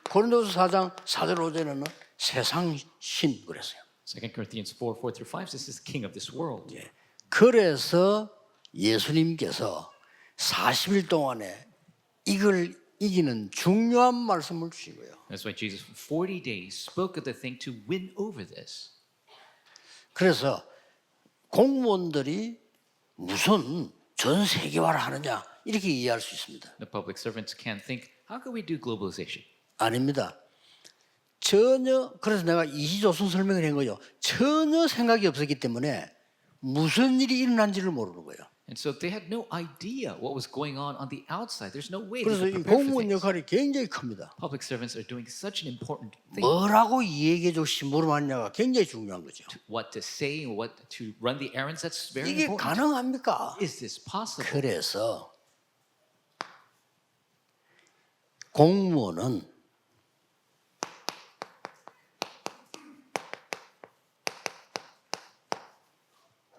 고린도서 4장 4절 5절에는 세상 신 그랬어요. 2 Corinthians 4:4-5, this is king of this world. 그래서 예수님께서 40일 동안에 이걸 이기는 중요한 말씀을 주신 거예요. That's why Jesus, for 40 days, spoke of the thing to win over this. 그래서 공무원들이 무슨 전 세계화를 하느냐 이렇게 이해할 수 있습니다. The public servants can think, how can we do globalization? 아닙니다. 전혀 그래서 내가 이시조선 설명을 한 거예요. 전혀 생각이 없었기 때문에 무슨 일이 일어난지를 모르는 거예요. And so they had no idea what was going on the outside. There's no way they 그래서 could 이 prepare for 공무원 things. 역할이 굉장히 큽니다. Public servants are doing such an important thing. 뭐라고 이야기해 줄 심부름하느냐가 굉장히 중요한 거죠. What to say, what to run the errands, that's very 이게 important. 가능합니까? Is this possible? 그래서 공무원은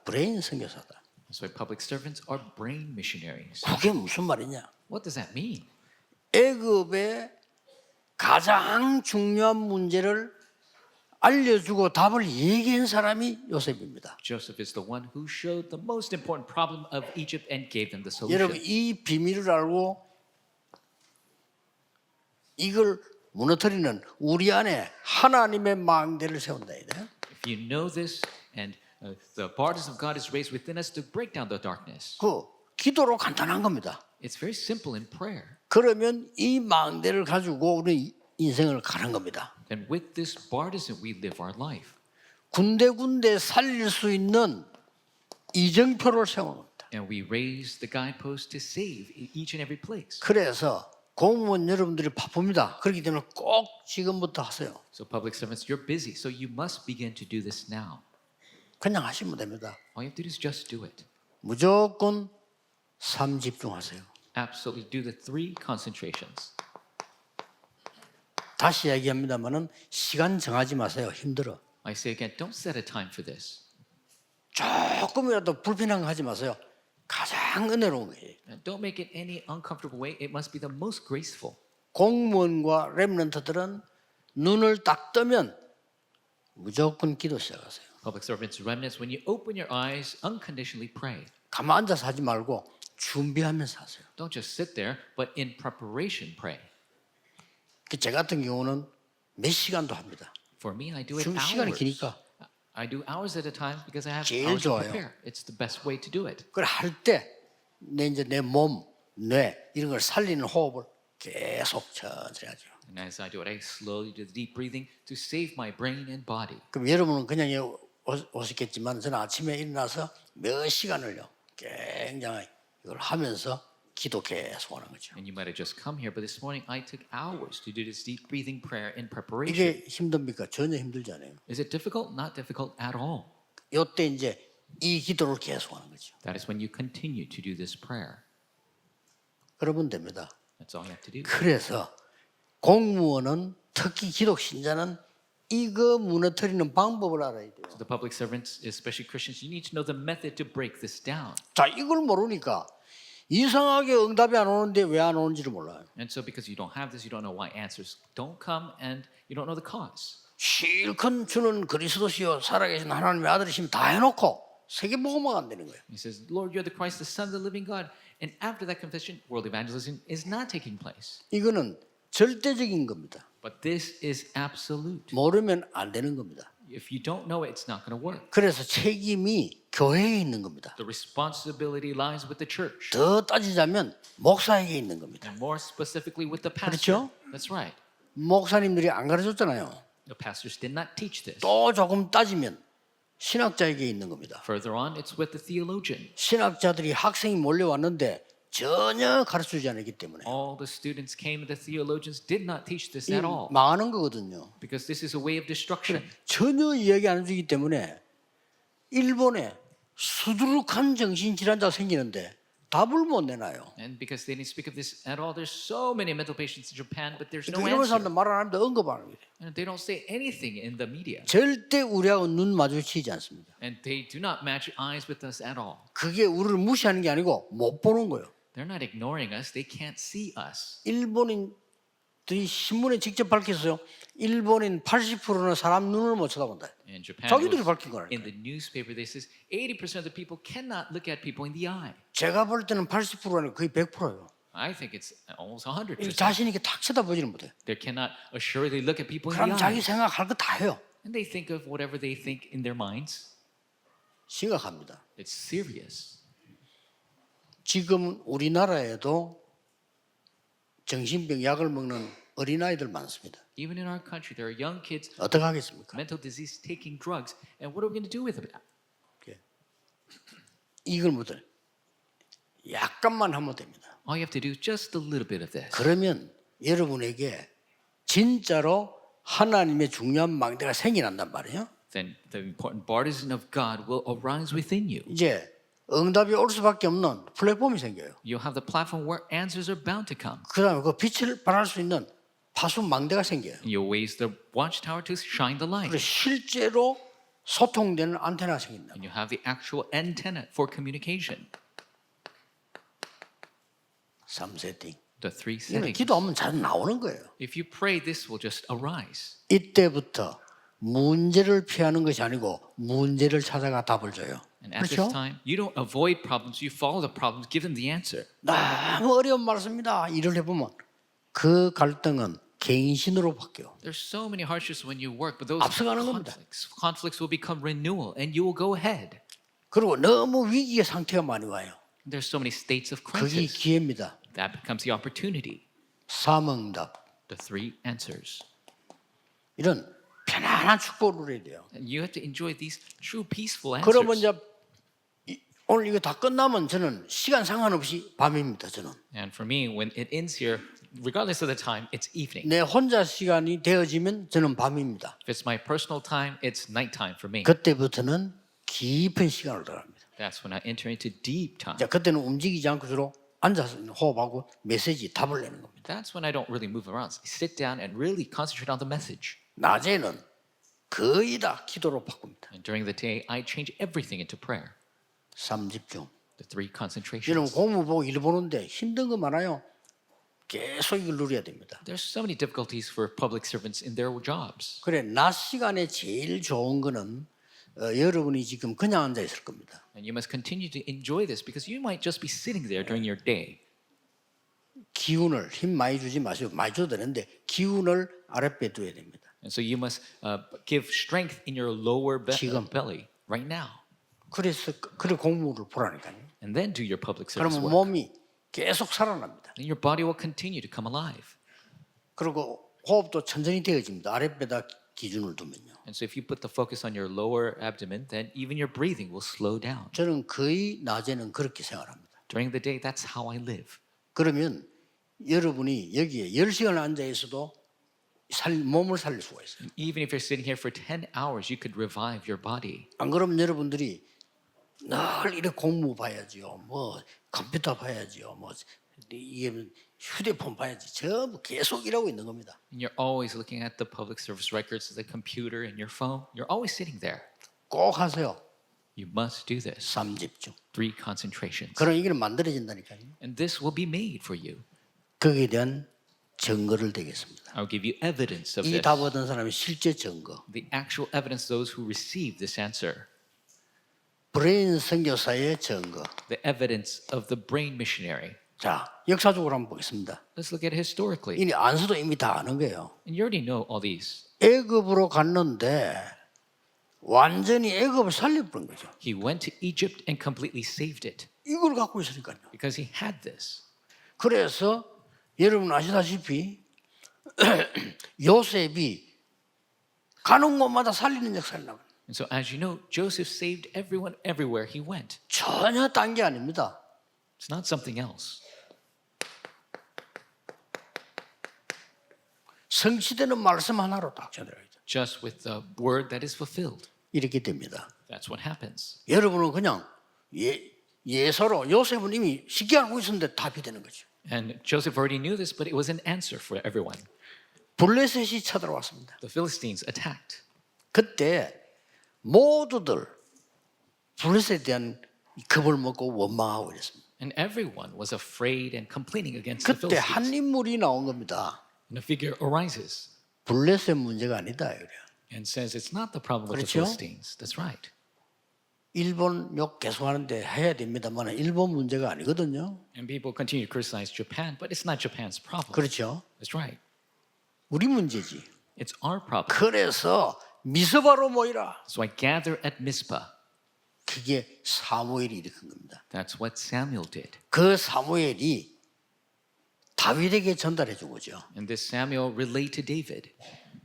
브레인 선교사다. That's why public servants are brain missionaries. 그게 무슨 말이냐? What does that mean? 애굽의 가장 중요한 문제를 알려주고 답을 얘기한 사람이 요셉입니다. Joseph is the one who showed the most important problem of Egypt and gave them the 여러분 solution. 이 비밀을 알고 이걸 무너뜨리는 우리 안에 하나님의 망대를 세운다. If you know this and the borders of God is raised within us to break down the darkness. 그 기도로 간단한 겁니다. It's very simple in prayer. 그러면 이 망대를 가지고 우리 인생을 가는 겁니다. And with this partisan we live our life. 군데군데 살릴 수 있는 이정표를 세우는 겁니다. And we raise the guidepost to save each and every place. 그래서 공무원 여러분들이 바쁩니다. 그렇기 때문에 꼭 지금부터 하세요. So public servants, you're busy, so you must begin to do this now. 그냥 하시면 됩니다. All you have to do is just do it. 무조건 3 집중하세요. Absolutely do the 3 concentrations. 다시 이야기합니다만은 시간 정하지 마세요. 힘들어. I say again, don't set a time for this. 조금이라도 불편한 거 하지 마세요. 가장 은혜로운 거예요. And don't make it any uncomfortable way. It must be the most graceful. 공무원과 렘넌트들은 눈을 딱 뜨면 무조건 기도 시작하세요. Public servants, remnants, when you open your eyes, unconditionally pray. 가만 앉아서 하지 말고 준비하면서 하세요. Don't just sit there, but in preparation pray. 제 같은 경우는 몇 시간도 합니다. For me, I do it 지금 시간이 hours. 기니까. I do hours at a time because I have 제일 hours to 좋아요. prepare. It's the best way to do it. 그걸 할 때 내 몸, 뇌 이런 걸 살리는 호흡을 계속 천천히 하죠. And as I do it, I slowly do the deep breathing to save my brain and body. 그럼 여러분은 그냥 오셨겠지만 저는 아침에 일어나서 몇 시간을요 굉장히 이걸 하면서 기도 계속 하는 거죠. And you might have just come here, but this morning I took hours to do this deep breathing prayer in preparation. 이게 힘듭니까? 전혀 힘들지 않아요. Is it difficult? Not difficult at all. 이때 이제 이 기도를 계속 하는 거죠. That is when you continue to do this prayer. 그러면 됩니다. That's all you have to do. 그래서 공무원은 특히 기독 신자는 이거 무너뜨리는 방법을 알아야 돼요. So the public servants, especially Christians, you need to know the method to break this down. 자, 이걸 모르니까 이상하게 응답이 안 오는데 왜 안 오는지를 몰라요. And so because you don't have this, you don't know why answers don't come and you don't know the cause. 실컷 주는 그리스도시요 살아계신 하나님의 아들이시면 다 해놓고 세계복음화가 안 되는 거예요. He says, Lord, you're the Christ, the Son of the living God. And after that confession, world evangelism is not taking place. 이거는 절대적인 겁니다. But this is absolute. 모르면 안 되는 겁니다. If you don't know it, it's not going to work. 그래서 책임이 교회에 있는 겁니다. The responsibility lies with the church. 더 따지자면 목사에게 있는 겁니다. And more specifically with the pastor. 그렇죠? That's right. 목사님들이 안 가르쳤잖아요. The pastors did not teach this. 또 조금 따지면 신학자에게 있는 겁니다. Further on, it's with the theologian. 신학자들이 학생이 몰려왔는데 전혀 가르치지 않았기 때문에 All the students came, the theologians did not teach this at all. 망하는 거거든요. Because this is a way of destruction. 전혀 이야기 안 해주기 때문에 일본에 수두룩한 정신질환자가 생기는데 답을 못 내놔요. And because they didn't speak of this at all, there's so many mental patients in Japan, but there's no 일본 answer. 사람들 말 안 하는데 언급 안 합니다. And they don't say anything in the media. 절대 우리하고 눈 마주치지 않습니다. And they do not match eyes with us at all. 그게 우리를 무시하는 게 아니고 못 보는 거예요. They're not ignoring us. They can't see us. 일본인들이 신문에 직접 밝혔어요. 일본인 80%는 사람 눈을 못 쳐다본다. In Japan, 자기들이 it was- 밝힌 거라니까. in the newspaper, they says 80% of the people cannot look at people in the eye. 제가 볼 때는 80%가 아니고 거의 100%예요. I think it's almost 100%. 자신 있게 탁 쳐다보지는 못해요. They cannot assuredly look at people in 그럼 the 자기 eyes. 생각할 거 다 해요. And they think of whatever they think in their minds. 심각합니다. It's serious. 지금 우리나라에도 정신병 약을 먹는 어린아이들 많습니다. Even in our country, there are young kids, 어떻게 하겠습니까? mental disease, taking drugs. And what are we going to do with them? 이걸 못해. 약간만 하면 됩니다. All you have to do is just a little bit of this. 그러면 여러분에게 진짜로 하나님의 중요한 망대가 생겨난단 말이에요. Then the important partisan of God will arise within you. 이제 응답이 올 수밖에 없는 플랫폼이 생겨요. You'll have the platform where answers are bound to come. 그다음에 그 빛을 발할 수 있는 파수 망대가 생겨요. And you'll raise the watchtower to shine the light. 그래서 실제로 소통되는 안테나가 생긴다. And you have the actual antenna for communication. 3세팅. The three 이는 settings. 기도하면 잘 나오는 거예요. If you pray, this will just arise. 이때부터 문제를 피하는 것이 아니고 문제를 찾아가 답을 줘요. And at 그렇죠? this time, you don't avoid problems, you follow the problems, give them the answer. 너무 어려운 말씀입니다. 일을 해보면 그 갈등은 갱신으로 바뀌어. There's so many hardships when you work, but those 앞서가는 겁니다. conflicts will become renewal, and you will go ahead. 그리고 너무 위기의 상태가 많이 와요. There's so many states of 그게 crisis. 기회입니다. That becomes the opportunity. 사명답. The three answers. 이런 편안한 축복을 누려야 돼요. And you have to enjoy these true peaceful 그러면 answers. 이제 오늘 이거 다 끝나면 저는 시간 상관없이 밤입니다. 저는 And for me, when it ends here, regardless of the time, it's evening. 내 혼자 시간이 되어지면 저는 밤입니다. If it's my personal time, it's nighttime for me. 그때부터는 깊은 시간을 들어갑니다. That's when I enter into deep time. 자, 그때는 움직이지 않고 주로 앉아서 호흡하고 메시지 답을 내는 겁니다. That's when I don't really move around. I sit down and really concentrate on the message. 낮에는 거의 다 기도로 바꿉니다. And during the day, I change everything into prayer. 3집중. The three 여러분 concentrations. 공무 보고 일 보는데 힘든 거 많아요. 계속 이걸 누려야 됩니다. There's so many difficulties for public servants in their jobs. 그래 낮 시간에 제일 좋은 거는 여러분이 지금 그냥 앉아 있을 겁니다. And you must continue to enjoy this because you might just be sitting there during your day. 기운을 힘 많이 주지 마시고 많이 줘도 되는데 기운을 아랫배에 두어야 됩니다. And so you must give strength in your lower 지금. belly right now. 그래서 그래 공무를 보라니까요. And then do your public service 그러면 work. 몸이 계속 살아납니다. And your body will continue to come alive. 그리고 호흡도 천천히 되어집니다. 아랫배다 기준을 두면요. And so if you put the focus on your lower abdomen, then even your breathing will slow down. 저는 거의 낮에는 그렇게 생활합니다. During the day, that's how I live. 그러면 여러분이 여기에 10시간 앉아 있어도 몸을 살릴 수가 있어요. Even if you're sitting here for 10 hours, you could revive your body. 안 그러면 여러분들이 늘 이렇게 공무 봐야지요. 뭐 컴퓨터 봐야지요. 뭐 이게 휴대폰 봐야지. 전부 계속 일하고 있는 겁니다. And you're always looking at the public service records, the computer, and your phone. You're always sitting there. 꼭 하세요. You must do this. 3집중. Three concentrations. 그런 얘기를 만들어진다니까요. And this will be made for you. 거기에 대한 증거를 대겠습니다. I'll give you evidence of 이 this. 답 얻은 사람의 실제 증거. The actual evidence, those who receive this answer. 브레인 선교사의 증거. The evidence of the brain missionary. 자, 역사적으로 한번 보겠습니다. Let's look at it historically. 이니 안수도 이미 다 아는 거예요. And you already know all these. 애굽으로 갔는데 완전히 애굽을 살려버린 거죠. He went to Egypt and completely saved it 이걸 갖고 있으니까요. because he had this. 그래서 여러분 아시다시피 요셉이 가는 곳마다 살리는 역사를 나와요. And so, as you know, Joseph saved everyone everywhere he went. 전혀 딴 게 아닙니다. It's not something else. 성취되는 말씀 하나로 딱 전해야죠. Just with the word that is fulfilled. 이렇게 됩니다. That's what happens. 여러분은 그냥 예서로 요셉은 이미 쉽게 알고 있었는데 답이 되는 거죠. And Joseph already knew this, but it was an answer for everyone. 블레셋이 쳐들어왔습니다. The Philistines attacked. 그때 모두들 블레셋에 대한 겁을 먹고 원망하고 이랬습니다. And everyone was afraid and complaining against the 그때 한 Philistines. 인물이 나온 겁니다. And a figure arises 블레셋 문제가 아니다. 그래요. and says it's not the problem of the 그렇죠? Philistines. That's right. 일본 욕 계속하는데 해야 됩니다만 일본 문제가 아니거든요. And people continue to criticize Japan, but it's not Japan's problem. 그렇죠. That's right. 우리 문제지. It's our problem. 그래서 미스바로 모이라. So I gather at Mizpah. 그게 사무엘이 일으킨 겁니다. That's what Samuel did. 그 사무엘이 다윗에게 전달해 준 거죠. And this Samuel relayed to David.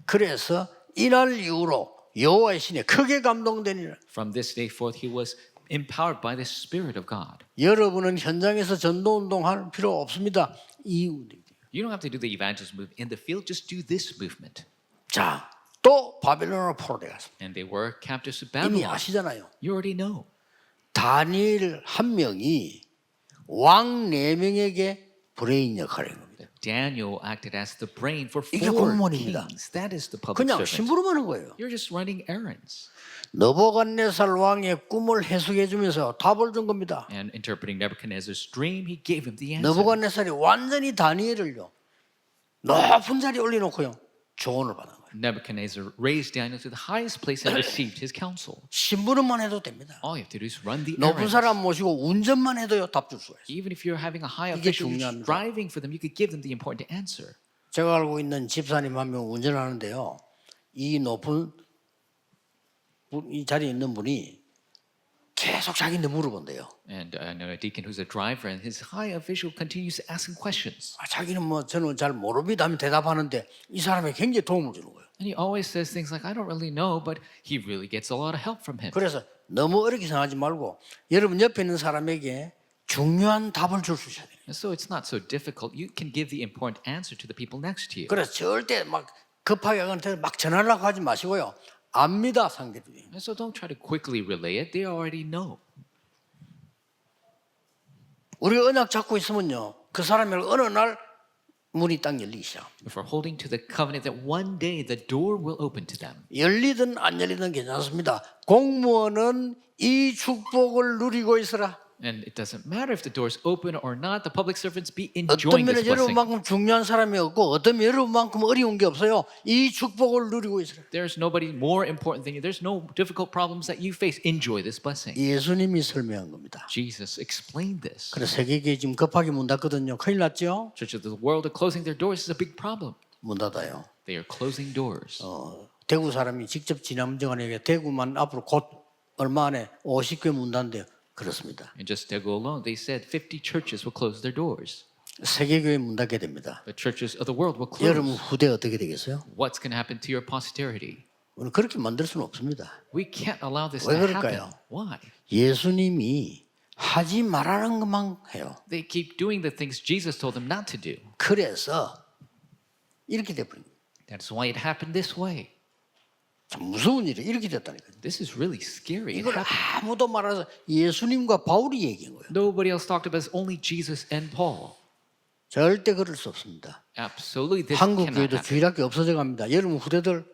그래서 이날 이후로 여호와의 신에 크게 감동되니라. From this day forth, he was empowered by the Spirit of God. 여러분은 현장에서 전도 운동할 필요 없습니다. 이 운동. You don't have to do the evangelism movement in the field. Just do this movement. 자, 또 바벨론으로 포로돼 갔습니다. And they were captives of 이미 Babylon. 아시잖아요. You already know. 다니엘 한 명이 왕 네 명에게 브레인 역할을 한 겁니다. Daniel acted as the brain for 이게 4 공무원입니다. kings. That is the public 그냥 servant. 심부름 하는 거예요. You're just running errands 느부갓네살 왕의 꿈을 해석해 주면서 답을 준 겁니다. and interpreting Nebuchadnezzar's dream. He gave him the answer. 느부갓네살이 완전히 다니엘을요 높은 자리에 올려놓고요 조언을 받은 거예요. Nebuchadnezzar raised Daniel to the highest place and received his counsel. 심부름만 해도 됩니다. All you have to do is run the 높은 errands. 사람 모시고 운전만 해도요 답 줄 수가 있어요. Even if you're having a high 이게 official who's 중요합니다. driving for them, you could give them the important answer. 제가 알고 있는 집사님 한 명 운전하는데요. 이 높은 이 자리에 있는 분이 계속 자기한테 물어본대요. And I know a deacon who's a driver, and his high official continues to ask him questions. 자기는 뭐 저는 잘 모릅니다 하면 대답하는데 이 사람이 굉장히 도움을 주는 거예요. And he always says things like, I don't really know, but he really gets a lot of help from him. 그래서 너무 어렵게 생각하지 말고 여러분 옆에 있는 사람에게 중요한 답을 줄 수 있어야 돼요. And so it's not so difficult. You can give the important answer to the people next to you. 그래서 절대 막 급하게 그한테 막 전하려고 하지 마시고요. 압니다 상대들이. And so don't try to quickly relay it. They already know. 우리가 언약 잡고 있으면요. 그 사람을 어느 날 문이 딱 열리기 시작. If we're holding to the covenant, that one day the door will open to them. 열리든 안 열리든 괜찮습니다. 공무원은 이 축복을 누리고 있으라. And it doesn't matter if the door is open or not. The public servants be 어떤 enjoying this 면에 blessing. 여러분만큼 중요한 사람이 없고 어떤 면에 여러분만큼 어려운 게 없어요. 이 축복을 누리고 있으라. There's nobody more important than you. There's no difficult problems that you face. Enjoy this blessing. 예수님이 설명한 겁니다. Jesus explained this. 그래서 세계교회 지금 급하게 문 닫거든요. 큰일 났죠? Churches of the world are closing their doors. This is a big problem. 문 닫아요. They are closing doors. 대구 사람이 직접 지남정원에게 대구만 앞으로 곧 얼마 안에 50개 문 닫는데요. 그렇습니다. In just Daegu alone, they said 50 churches will close their doors. 세계교회 문 닫게 됩니다. The churches of the world will 여러분 close. 후대 어떻게 되겠어요? What's going to happen to your posterity? 우리는 그렇게 만들 수는 없습니다. We can't allow this 왜 to happen. 그럴까요? Why? 예수님이 하지 말라는 것만 해요. They keep doing the things Jesus told them not to do. 그래서 이렇게 돼버린 거예요. That's why it happened this way. 참 무서운 일이 이렇게 됐다니까요. This is really scary. It 이걸 happened. 아무도 말해서 예수님과 바울이 얘기한 거예요. Nobody else talked about it, only Jesus and Paul. 절대 그럴 수 없습니다. Absolutely, this 한국 cannot 교회도 happen. 주일학교 없어져 갑니다. 여러분 후대들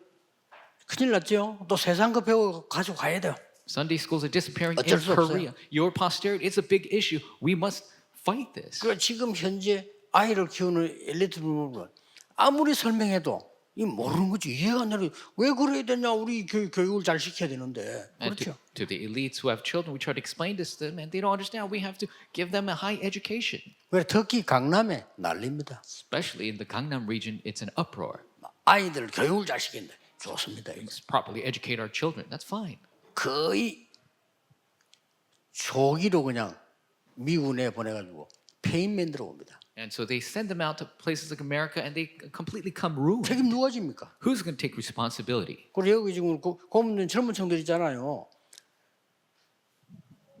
큰일 났죠? 또 세상 거 배우고 가지고 가야 돼요. Sunday schools are disappearing in 어쩔 수 없어요. Korea. Your posterity, it's a big issue. We must fight this. 그 지금 현재 아이를 키우는 엘리트 부모는 아무리 설명해도 이 모르는 거지 이해가 안 되는 왜 그래야 되냐 우리 교육을 잘 시켜야 되는데 And 그렇죠. to the elites who have children, we try to explain this to them, and they don't understand. We have to give them a high education. 왜 특히 강남에 난립니다. Especially in the Gangnam region, it's an uproar. 아이들 교육을 잘 시킨다. 좋습니다. 이거. Let's properly educate our children. That's fine. 거의 조기로 그냥 미국 내 보내가지고 폐인 만들어 옵니다. And so they send them out to places like America, and they completely come ruined. 책임 누가 집니까? Who's going to take responsibility? 그리고 여기 지금 고문된 젊은 청들 있잖아요.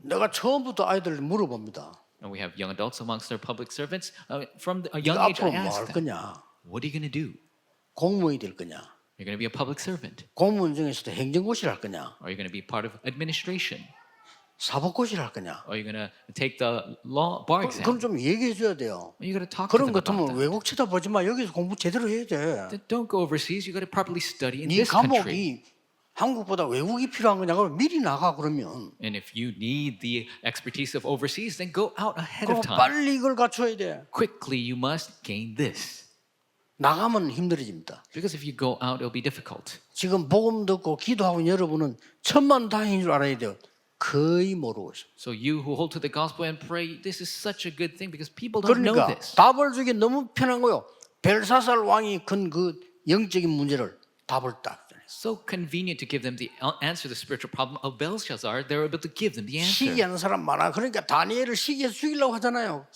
내가 처음부터 아이들을 물어봅니다. And we have young adults amongst our public servants. From a 네가 young age, 앞으로 I 뭐 할 ask them, 거냐? what are you going to do? 공무원이 될 거냐? You're going to be a public servant. 공무원 중에서도 행정고시를 할 거냐? Are you going to be part of administration? 사법고시를 할 거냐? Are you going to take the law bar exam? 그럼 좀 얘기해 줘야 돼요. You got to talk to 그런 them 것 about 같으면 that. 외국 쳐다보지 마. 여기서 공부 제대로 해야 돼. Then don't go overseas. You got to properly study in 네 this country. 과목이 한국보다 외국이 필요한 거냐고 미리 나가 그러면. And if you need the expertise of overseas, then go out ahead 그럼 of time. 빨리 이걸 갖춰야 돼. Quickly, you must gain this. 나가면 힘들어집니다. Because if you go out, it'll be difficult. 지금 복음 듣고 기도하고 있는 여러분은 천만 다행인 줄 알아야 돼요. 거의 모르고 있습니다. So you who hold to the gospel and pray, this is such a good thing because people don't know 그러니까 this. 답을 주기 너무 편한 거요. 벨사살 왕이 건 그 영적인 문제를 답을 딱 주네. So convenient to give them the answer to the spiritual problem of Belshazzar. They're able to give them the answer. 시기하는 사람 많아. 그러니까 다니엘을 시기해서 죽이려고 하잖아요.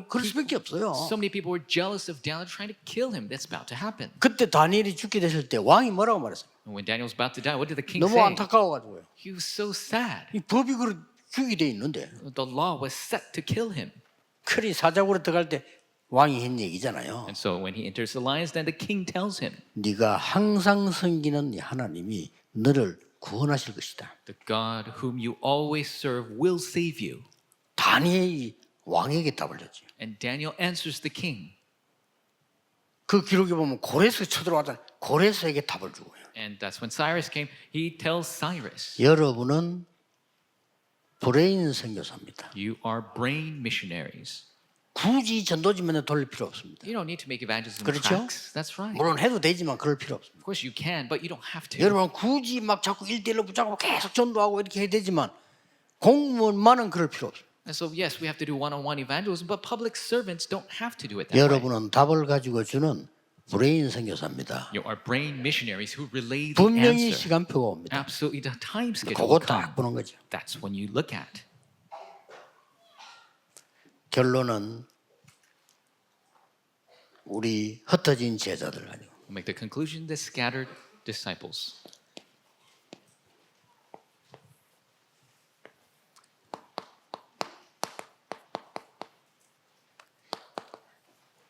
그럴 수밖에 없어요. So many people were jealous of Daniel, trying to kill him. That's about to happen. 그때 다니엘이 죽게 됐을 때 왕이 뭐라고 말했어요? And when Daniel was about to die, what did the king 너무 say? 안타까워가지고요. He was so sad. 이 법이 그렇게 죽이게 돼 있는데 The law was set to kill him. 그리 사자굴에 들어갈 때 왕이 한 얘기잖아요. And so when he enters the lions, then the king tells him, 네가 항상 섬기는 하나님이 너를 구원하실 것이다. the God whom you always serve will save you. 다니엘이 왕에게 답을 줬지. And Daniel answers the king. 그 기록에 보면 고레스 쳐들어왔잖아요. 고레스에게 답을 주고요. And that's when Cyrus came. He tells Cyrus, 여러분은 브레인 선교사입니다. you are brain missionaries. 굳이 전도지면에 돌릴 필요 없습니다. You don't need to make evangelism 그렇죠? tracks. That's right. 물론 해도 되지만 그럴 필요 없습니다. Of course you can, but you don't have to. 여러분 굳이 막 자꾸 1대1로 붙잡고 계속 전도하고 이렇게 해야 되지만 공무원만은 그럴 필요 없습니다. And so yes, we have to do one-on-one evangelism, but public servants don't have to do it that way. 여러분은 답을 가지고 주는 브레인 선교사입니다. You are brain missionaries who relay the 분명히 answer. 시간표가 옵니다. Absolutely, the time schedule 그거 will 딱 come. 보는 거죠. That's when you look at. 결론은 우리 흩어진 제자들 아니고 We'll make the conclusion: the scattered disciples.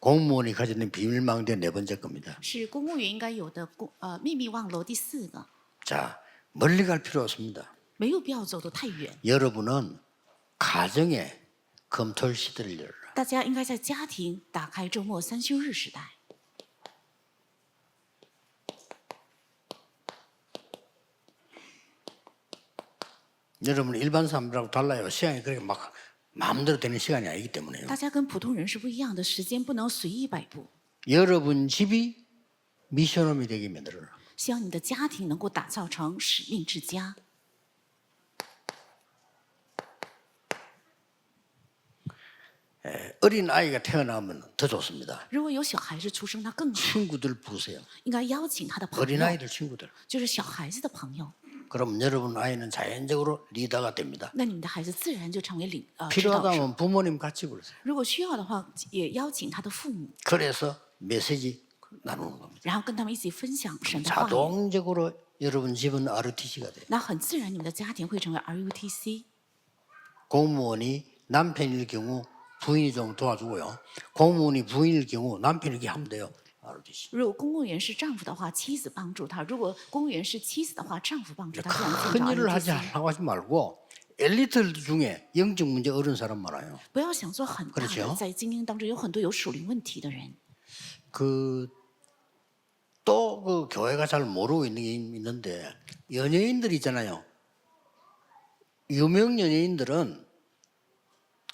공무원이 가지는 비밀망대 네 번째 겁니다. 是公务员应该有的秘密望楼第四个， 자, 멀리 갈 필요 없습니다. 没有必要走得太远。 여러분은 가정에 검토할 시대를 열어라. 大家应该在家庭打开周末三休日时代。 여러분 일반 사람들하고 달라요. 시간이 그렇게 막 마음대로 되는 시간이 아니기 때문에요. 大家跟普通人是不一样的，时间不能随意摆布。 여러분 집이 미션홈이 되게 만들어라. 希望你的家庭能够打造成使命之家。 어린 아이가 태어나면 더 좋습니다. 如果有小孩子出生，那更好。 친구들 부르세요. 应该邀请他的朋 어린 友， 아이들 친구들. 就是小孩子的朋友。 그럼 여러분 아이는 자연적으로 리더가 됩니다. 那你们的孩子自然就成为指导者。 필요하다면 부모님 같이 부르세요. 如果需要的话，也邀请他的父母， 그래서 메시지 나누는 겁니다. 然后跟他们一起分享神的话语。 자동적으로 여러분 집은 RUTC가 돼요. 那很自然，你们的家庭会成为 RUTC。 공무원이 남편일 경우 부인이 좀 도와주고요. 공무원이 부인일 경우 남편이 이렇게 하면 돼요. RUTC. 如果公务员是丈夫的话，妻子帮助他；如果公务员是妻子的话，丈夫帮助他。这样建 큰 造 일을 하지 RUTC。 하려고 하지 말고 엘리트 중에 영적 문제 어려운 사람 많아요. 不要想做很大 그렇죠 的，在精英当中有很多有属灵问题的人。 또 그 교회가 잘 모르고 있는 게 있는데 연예인들 있잖아요. 유명 연예인들은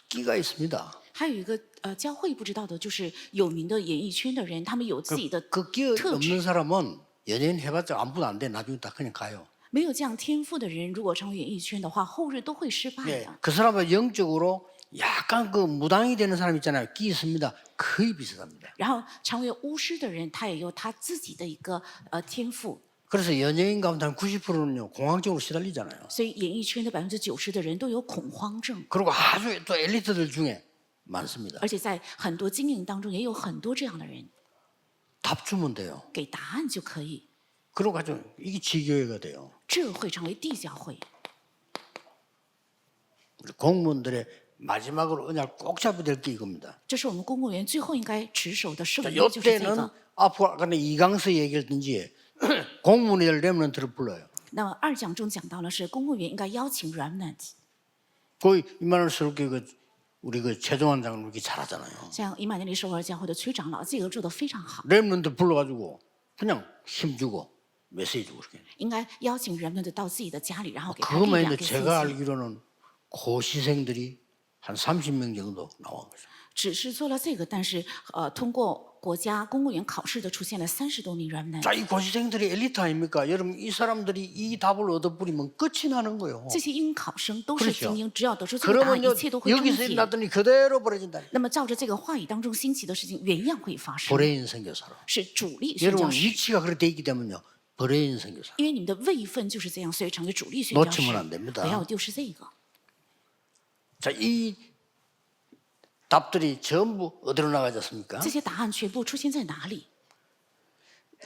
끼가 있습니다. 还有一个教会不知道的就是有名的演艺圈的人，他们有自己的 그 끼 없는 特质。 사람은 연예인 해봤자 아무도 안 돼. 나중에 다 그냥 가요. 没有这样天赋的人，如果成为演艺圈的话，后日都会失败 네, 的。 그 사람은 영적으로 약간 그 무당이 되는 사람 있잖아요. 끼 있습니다. 거의 비슷합니다. 然后成为巫师的人，他也有他自己的一个天赋。 그래서 연예인 가운데 한 90%는요 공황증으로 시달리잖아요. 所以演艺圈的90%的人都有恐慌症， 그리고 아주 또 엘리트들 중에 많습니다. 而且在很多经营当中也有很多这样的人， 답 주면 돼요. 给答案就可以， 그러고 가지고 이게 지교회가 돼요. 这会成为地教会。 우리 공무원들의 마지막으로 언약 꼭 잡아야 될 게 이겁니다. 这是我们公务员最后应该持守的圣 자, 约，就是这 이때는 个。 앞으로 아까 이강서 얘기했든지 공무원의 렘넌트를 불러요. 那么二讲中讲到了是公务员应该邀请 remnant， 거의 이만할스럽게 우리 그 최종환 장로 이렇게 잘하잖아요. 像以马内利首尔教会的崔长老，这个做得非常好， 렘넌트 불러가지고 그냥 힘주고 메시지 주고 그렇게. 应该邀请 remnant到自己的家里，然后给他力 그것만 量 해도 给 제가 信心。 알기로는 고시생들이 한 30명 정도 나온 거죠. 只是做了这个，但是通过国家公务员考试的出现了30多名人们。 자, 이 고시생들이 엘리트 아닙니까? 여러분 이 사람들이 이 답을 얻어버리면 끝이 나는 거예요. 这些英语考生都是 그렇죠 精英，只要得出这个答案， 그러면요 一切都会终 여기서 结。 일어났더니 그대로 벌어진다. 那么照着这个话语当中兴起的事情，原样会发生， 불의인 선교사로. 是主力宣 여러분 教士。 위치가 그렇게 돼 있기 때문에요. 불의인 선교사. 因为你们的位分就是这样，所以成为主力宣教士 놓치면 안 됩니다. 不要丢失这个。 자, 이 답들이 전부 어디로 나가지 않습니까? 这些答案全部出现在哪里？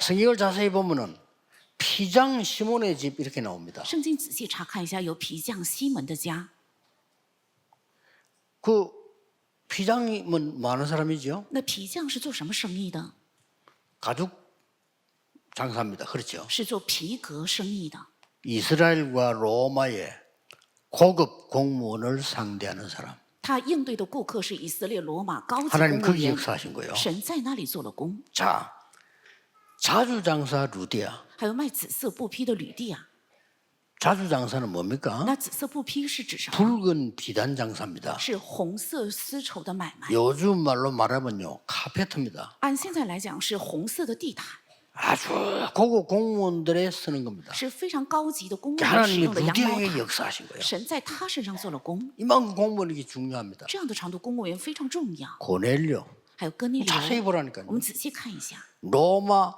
성경을 자세히 보면은 피장 시몬의 집 이렇게 나옵니다. 圣经仔细查看一下，有皮匠西门的家。 그 피장이면 많은 사람이죠. 那皮匠是做什么生意的？ 가죽 장사입니다. 그렇죠. 是做皮革生意的。 이스라엘과 로마의 고급 공무원을 상대하는 사람. 他应对的顾客是以色列、罗马高级 하나님 公务 거기 员。 역사하신 거예요. 神在那里做了工。 자, 자주장사 루디아. 还有卖紫色布匹的吕地亚。 자주장사는 뭡니까? 那紫色布匹是指什么？ 붉은 비단 장사입니다. 是红色丝绸的买卖。 요즘 말로 말하면요, 카페트입니다. 按现在来讲是红色的地毯， 아주 고급 공무원들에 쓰는 겁니다. 是非常高级的公务员使 하나님이 用的羊毛 루디아에게 毯。 역사하신 거예요. 神在他身上做了工， 이만큼 공무원이 중요합니다. 这样的程度，公务员非常重要。 고넬료. 还有哥尼流， 자세히 보라니까요. 我们仔细看一下， 로마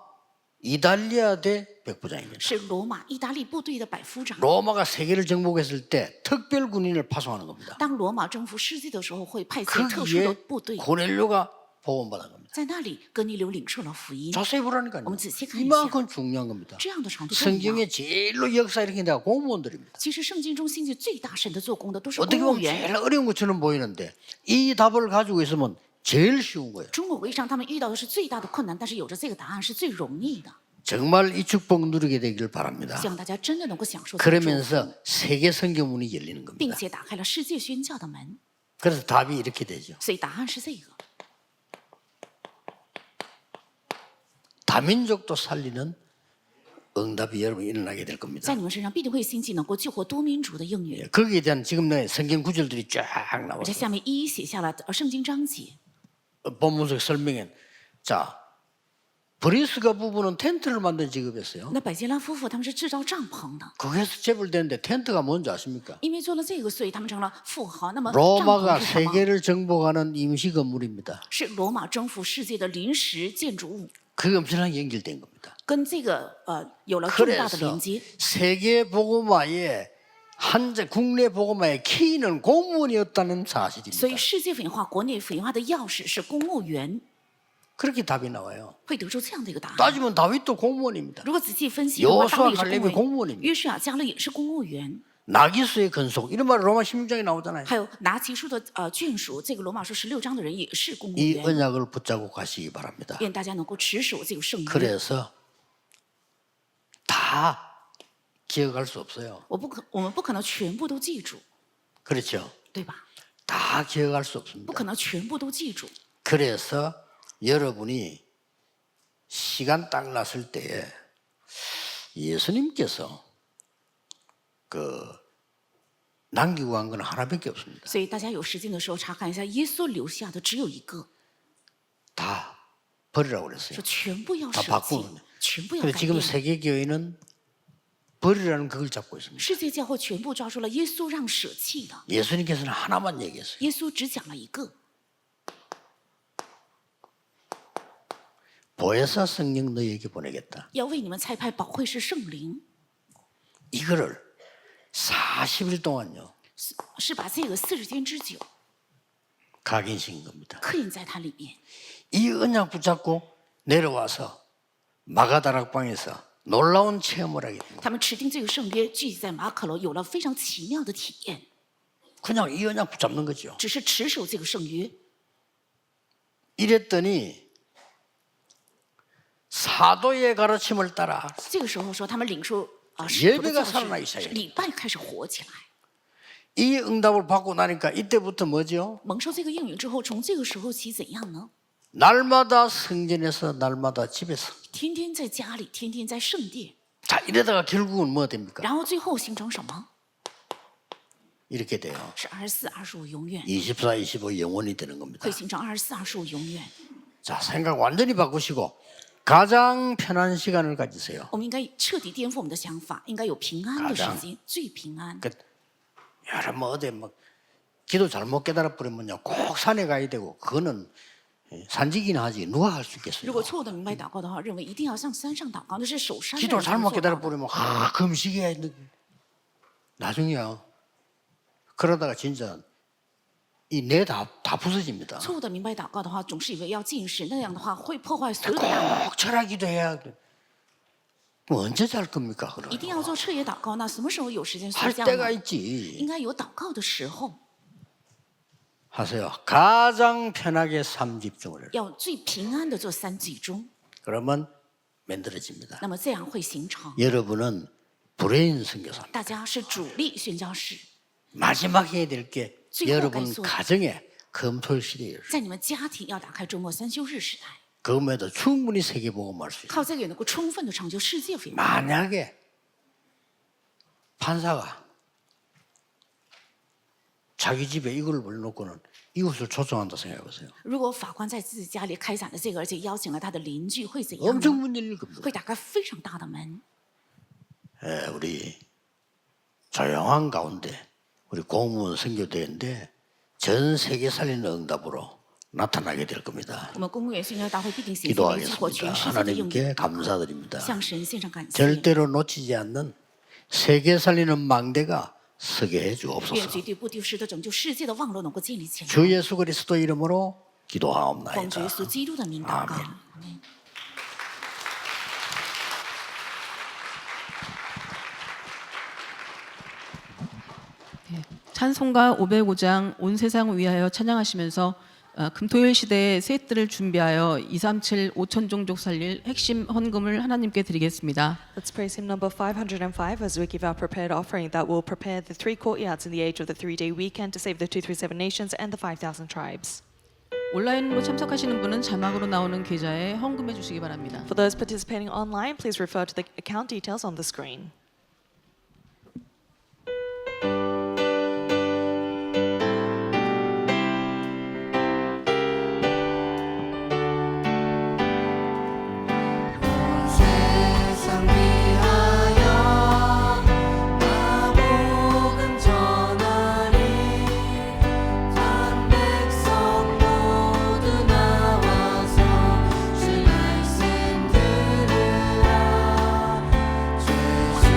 이탈리아 대 백부장입니다. 是罗马、意大利部队的百夫长。 로마가 세계를 정복했을 때 특별 군인을 파송하는 겁니다. 当罗马征服世界的时候，会派遣特殊的 거기에 部队， 고넬료가 보험받은 겁니다. 在那里哥尼流领受了福音。 자세히 보라니까요. 我们仔细看一下， 이만큼 중요한 겁니다. 这样的程度重要。 성경의 제일로 역사 일으킨 데가 공무원들입니다. 其实圣经中兴起最大神的做工的都是公 어떻게 务 보면 员。 제일 어려운 것처럼 보이는데 이 답을 가지고 있으면 제일 쉬운 거예요. 中国为上他们遇到的是最大的困难，但是有着这个答案是最容易的。 정말 이 축복 누리게 되기를 바랍니다. 希望大家真的能够享受这个祝福， 그러면서 세계 성경문이 열리는 并 겁니다. 且打开了世界宣教的门。 그래서 답이 이렇게 되죠. 所以答案是这个。 다민족도 살리는 응답이 여러분 일어나게 될 在 겁니다. 你们身上必定会兴起能够救活多民族的应允。 거기에 대한 지금 내 성경 구절들이 쫙 我在 나와요. 下面一一写下了圣经章节。 본문 속 설명엔 자 브리스가 부부는 텐트를 만든 직업이었어요. 那百基拉夫妇他们是制造帐篷的， 거기서 재벌되는데 텐트가 뭔지 아십니까? 因为做了这个，所以他们成了富豪。那么帐 로마가 篷是什么？ 세계를 정복하는 임시 건물입니다. 是罗马征服世界的临时建筑物， 그게 엄청나게 연결된 겁니다. 跟这个有了重大的 그래서 连接。 세계 복음화의 국내 복음화의 키는 공무원이었다는 所以 사실입니다. 世界文化、国内文化的钥匙是公务员， 그렇게 답이 나와요. 会得出这样的一个答案。 따지면 다윗도 공무원입니다. 如果仔细分析的话， 여호수아 大卫是 갈렙이 公务 공무원입니다 员，约书亚加勒也是公务员， 나기수의 건속 이런 말 로마 16장에 나오잖아요. 还有拿其书的眷属，这个罗马书16章的人也是公务 이 员。 언약을 붙잡고 가시기 바랍니다. 愿大家能够持守这个圣约。 그래서 다 기억할 수 없어요. 我们不可能全部都记住， 그렇죠? 对吧？ 다 기억할 수 不 없습니다. 可能全部都记住。 그래서 여러분이 시간 딱 났을 때에 예수님께서 남기고 간 건 하나밖에 없습니다. 所以大家有时间的时候查看一下，耶稣留下的只有一个， 다 버리라고 그랬어요. 说全部要 다 舍弃 바꾸는 ，全部要 근데 改 지금 变。 세계 교회는 버리라는 그걸 잡고 있습니다. 世界教会全部抓住了耶稣让舍弃的， 예수님께서는 하나만 얘기했어요. 耶稣只讲了一个。 보혜사 성령 너희에게 보내겠다. 要为你们差派保惠师圣灵， 이거를 40일 동안요 是把这个40天之久 각인시킨 겁니다. 刻印在它里面。 이 언약 붙잡고 내려와서 마가다락방에서 놀라운 체험을 하게 됩니다. 他们持定这个圣约，聚集在马可楼，有了非常奇妙的体验。 그냥 이 언약 붙잡는 거죠. 只是持守这个圣约， 이랬더니 사도의 가르침을 따라 这个时候说他们领受使徒的 예배가 教 살아나기 训， 시작해요. 礼拜开始活起来。 이 응답을 받고 나니까 이때부터 뭐죠? 蒙受这个应允之后，从这个时候起怎样呢？ 날마다 성전에서 날마다 집에서 天天在家里，天天在圣殿， 자 이러다가 결국은 뭐 됩니까? 然后最后形成什么？ 이렇게 돼요. 是24、25永远， 24, 25 영원이 되는 겁니다. 会形成24、25永远。 자, 생각 완전히 바꾸시고 가장 편한 시간을 가지세요. 我们应该彻底颠覆我们的想法，应该有平安的时间，最平安。 그 여러 뭐 어디 뭐 기도 잘못 깨달아 버리면요 꼭 산에 가야 되고 그거는 산지기나 하지 누가 할 수 如 있겠어요? 果错误的明白祷告的话，认为一定要向山上祷告，那是守山的 기도 人才 잘못 做 깨달아 到的。 버리면 금식해야 돼. 나중에요. 그러다가 진짜 이 뇌 다 부서집니다. 错误的明白祷告的话，总是以为要进食，那样的话会破坏所有的大脑。 꼭 철학기도 해야 돼. 뭐 언제 잘 겁니까? 一定 그럼 要做彻夜祷告，那什么时候有时间睡 할 觉 때가 呢？ 있지. 应该有祷告的时候， 하세요. 가장 편하게 삶 집중을 해요. 要最平安的做3集中， 그러면 만들어집니다. 那么这样会形成。 여러분은 브레인 선교사. 大家是主力宣教士， 마지막 해야 될 게最后 여러분 该做的 가정에 금토일 시대예요. 在你们家庭要打开周末3休日时代， 그럼에도 충분히 세계복음할 수 있어요. 靠这个也能够充分的成就世界福音。 만약에 판사가 자기 집에 이걸 올려놓고는 이웃을 초청한다 생각해보세요. 如果法官在自己家里开展了这个，而且邀请了他的邻居，会怎样 엄청 呢？ 문 열릴 겁니다. 会打开非常大的门。 우리 조용한 가운데 우리 공무원 선교대회인데 전 세계 살리는 응답으로 나타나게 될 겁니다. 我们公务员宣教大会必定显现为激活 기도하겠습니다. 全世界的应 하나님께 用， 감사드립니다. 向神献上感谢。 절대로 놓치지 않는 세계 살리는 망대가 서게 愿 해주옵소서. 绝对不丢失的拯救世界的网络能够建立起来。 주 예수 그리스도 이름으로 奉主耶 기도하옵나이다. 稣基督的名祷告。 아멘. 阿门 찬송가 505장 온 세상을 위하여 찬양하시면서 금토일 시대의 새 뜰을 준비하여 237 5천 종족 살릴 핵심 헌금을 하나님께 드리겠습니다. Let's praise hymn number 505 as we give our prepared offering that will prepare the 3 courtyards in the age of the 3-day weekend to save the 237 nations and the 5,000 tribes. 온라인으로 참석하시는 분은 자막으로 나오는 계좌에 헌금해 주시기 바랍니다. For those participating online, please refer to the account details on the screen. 주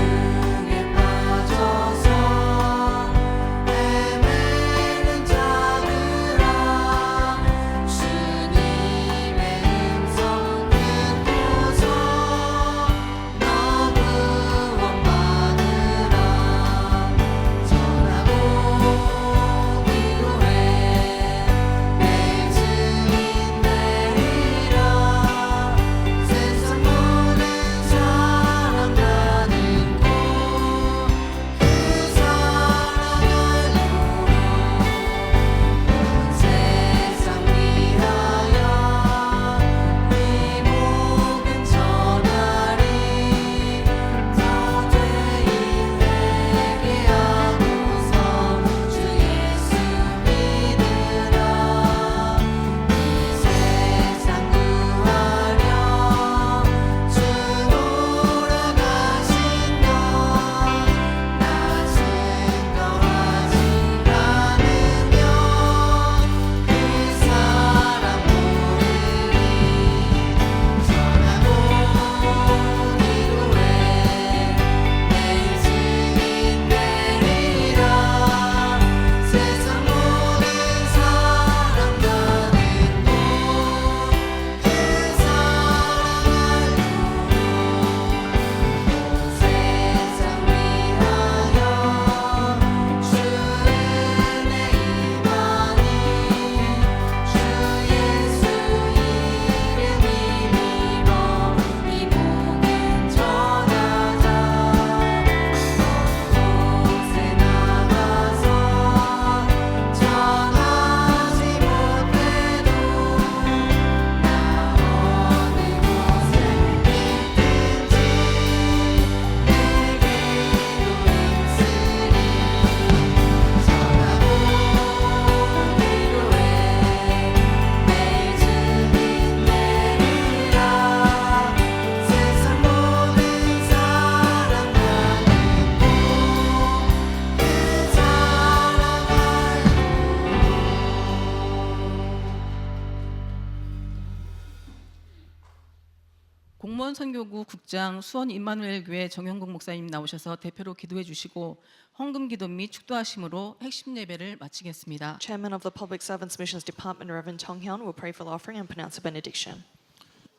선교구 국장 수원 임마누엘 교회 정영국 목사님 나오셔서 대표로 기도해 주시고 헌금 기도 및 축도하심으로 핵심 예배를 마치겠습니다. Chairman of the Public Servants Missions Department, Reverend Tong Hyun, will pray for the offering and pronounce a benediction.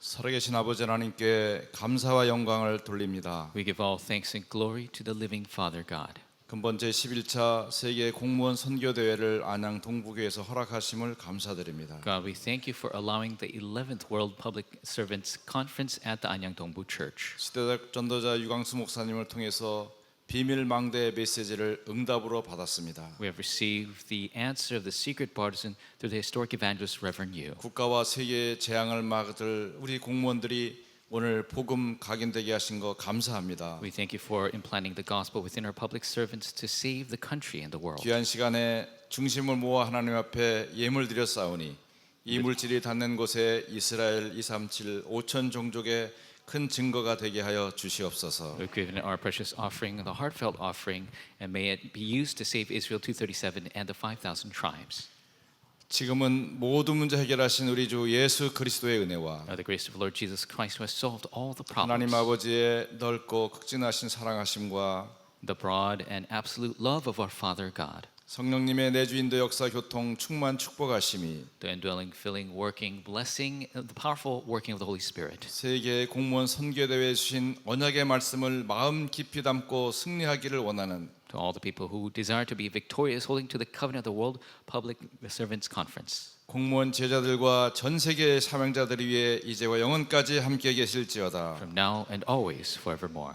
살아계신 아버지 하나님께 감사와 영광을 돌립니다. We give all thanks and glory to the living Father God. 근본 제11차 세계 공무원 선교 대회를 안양 동부교에서 허락하심을 감사드립니다. God, we thank you for allowing the 11th World Public Servants Conference at the Anyang Dongbu Church. 시대적 전도자 유광수 목사님을 통해서 비밀 망대의 메시지를 응답으로 받았습니다. We have received the answer of the secret partisan through the historic evangelist Reverend Yu. 국가와 세계의 재앙을 막을 우리 공무원들이 오늘 복음 각인되게 하신 거 감사합니다. We thank you for implanting the gospel within our public servants to save the country and the world. 귀한 시간에 중심을 모아 하나님 앞에 예물 드렸사오니 이 물질이 닿는 곳에 이스라엘 237 5천 종족의 큰 증거가 되게 하여 주시옵소서. We've given our precious offering, the heartfelt offering, and may it be used to save Israel 237 and the 5,000 tribes. 지금은 모든 문제 해결하신 우리 주 예수 그리스도의 은혜와 The grace of Lord Jesus Christ who has solved all the 하나님 problems, 아버지의 넓고 극진하신 사랑하심과 the broad and absolute love of our Father God, 성령님의 내주인도 역사 교통 충만 축복하심이 the indwelling, filling, working, blessing, the powerful working of the Holy Spirit. 세계 공무원 선교대회에 주신 언약의 말씀을 마음 깊이 담고 승리하기를 원하는 To all the people who desire to be victorious, holding to the covenant of the World Public Servants Conference. 공무원 제자들과 전 세계의 사명자들을 위해 이제와 영원까지 함께 계실지어다. From now and always, forevermore.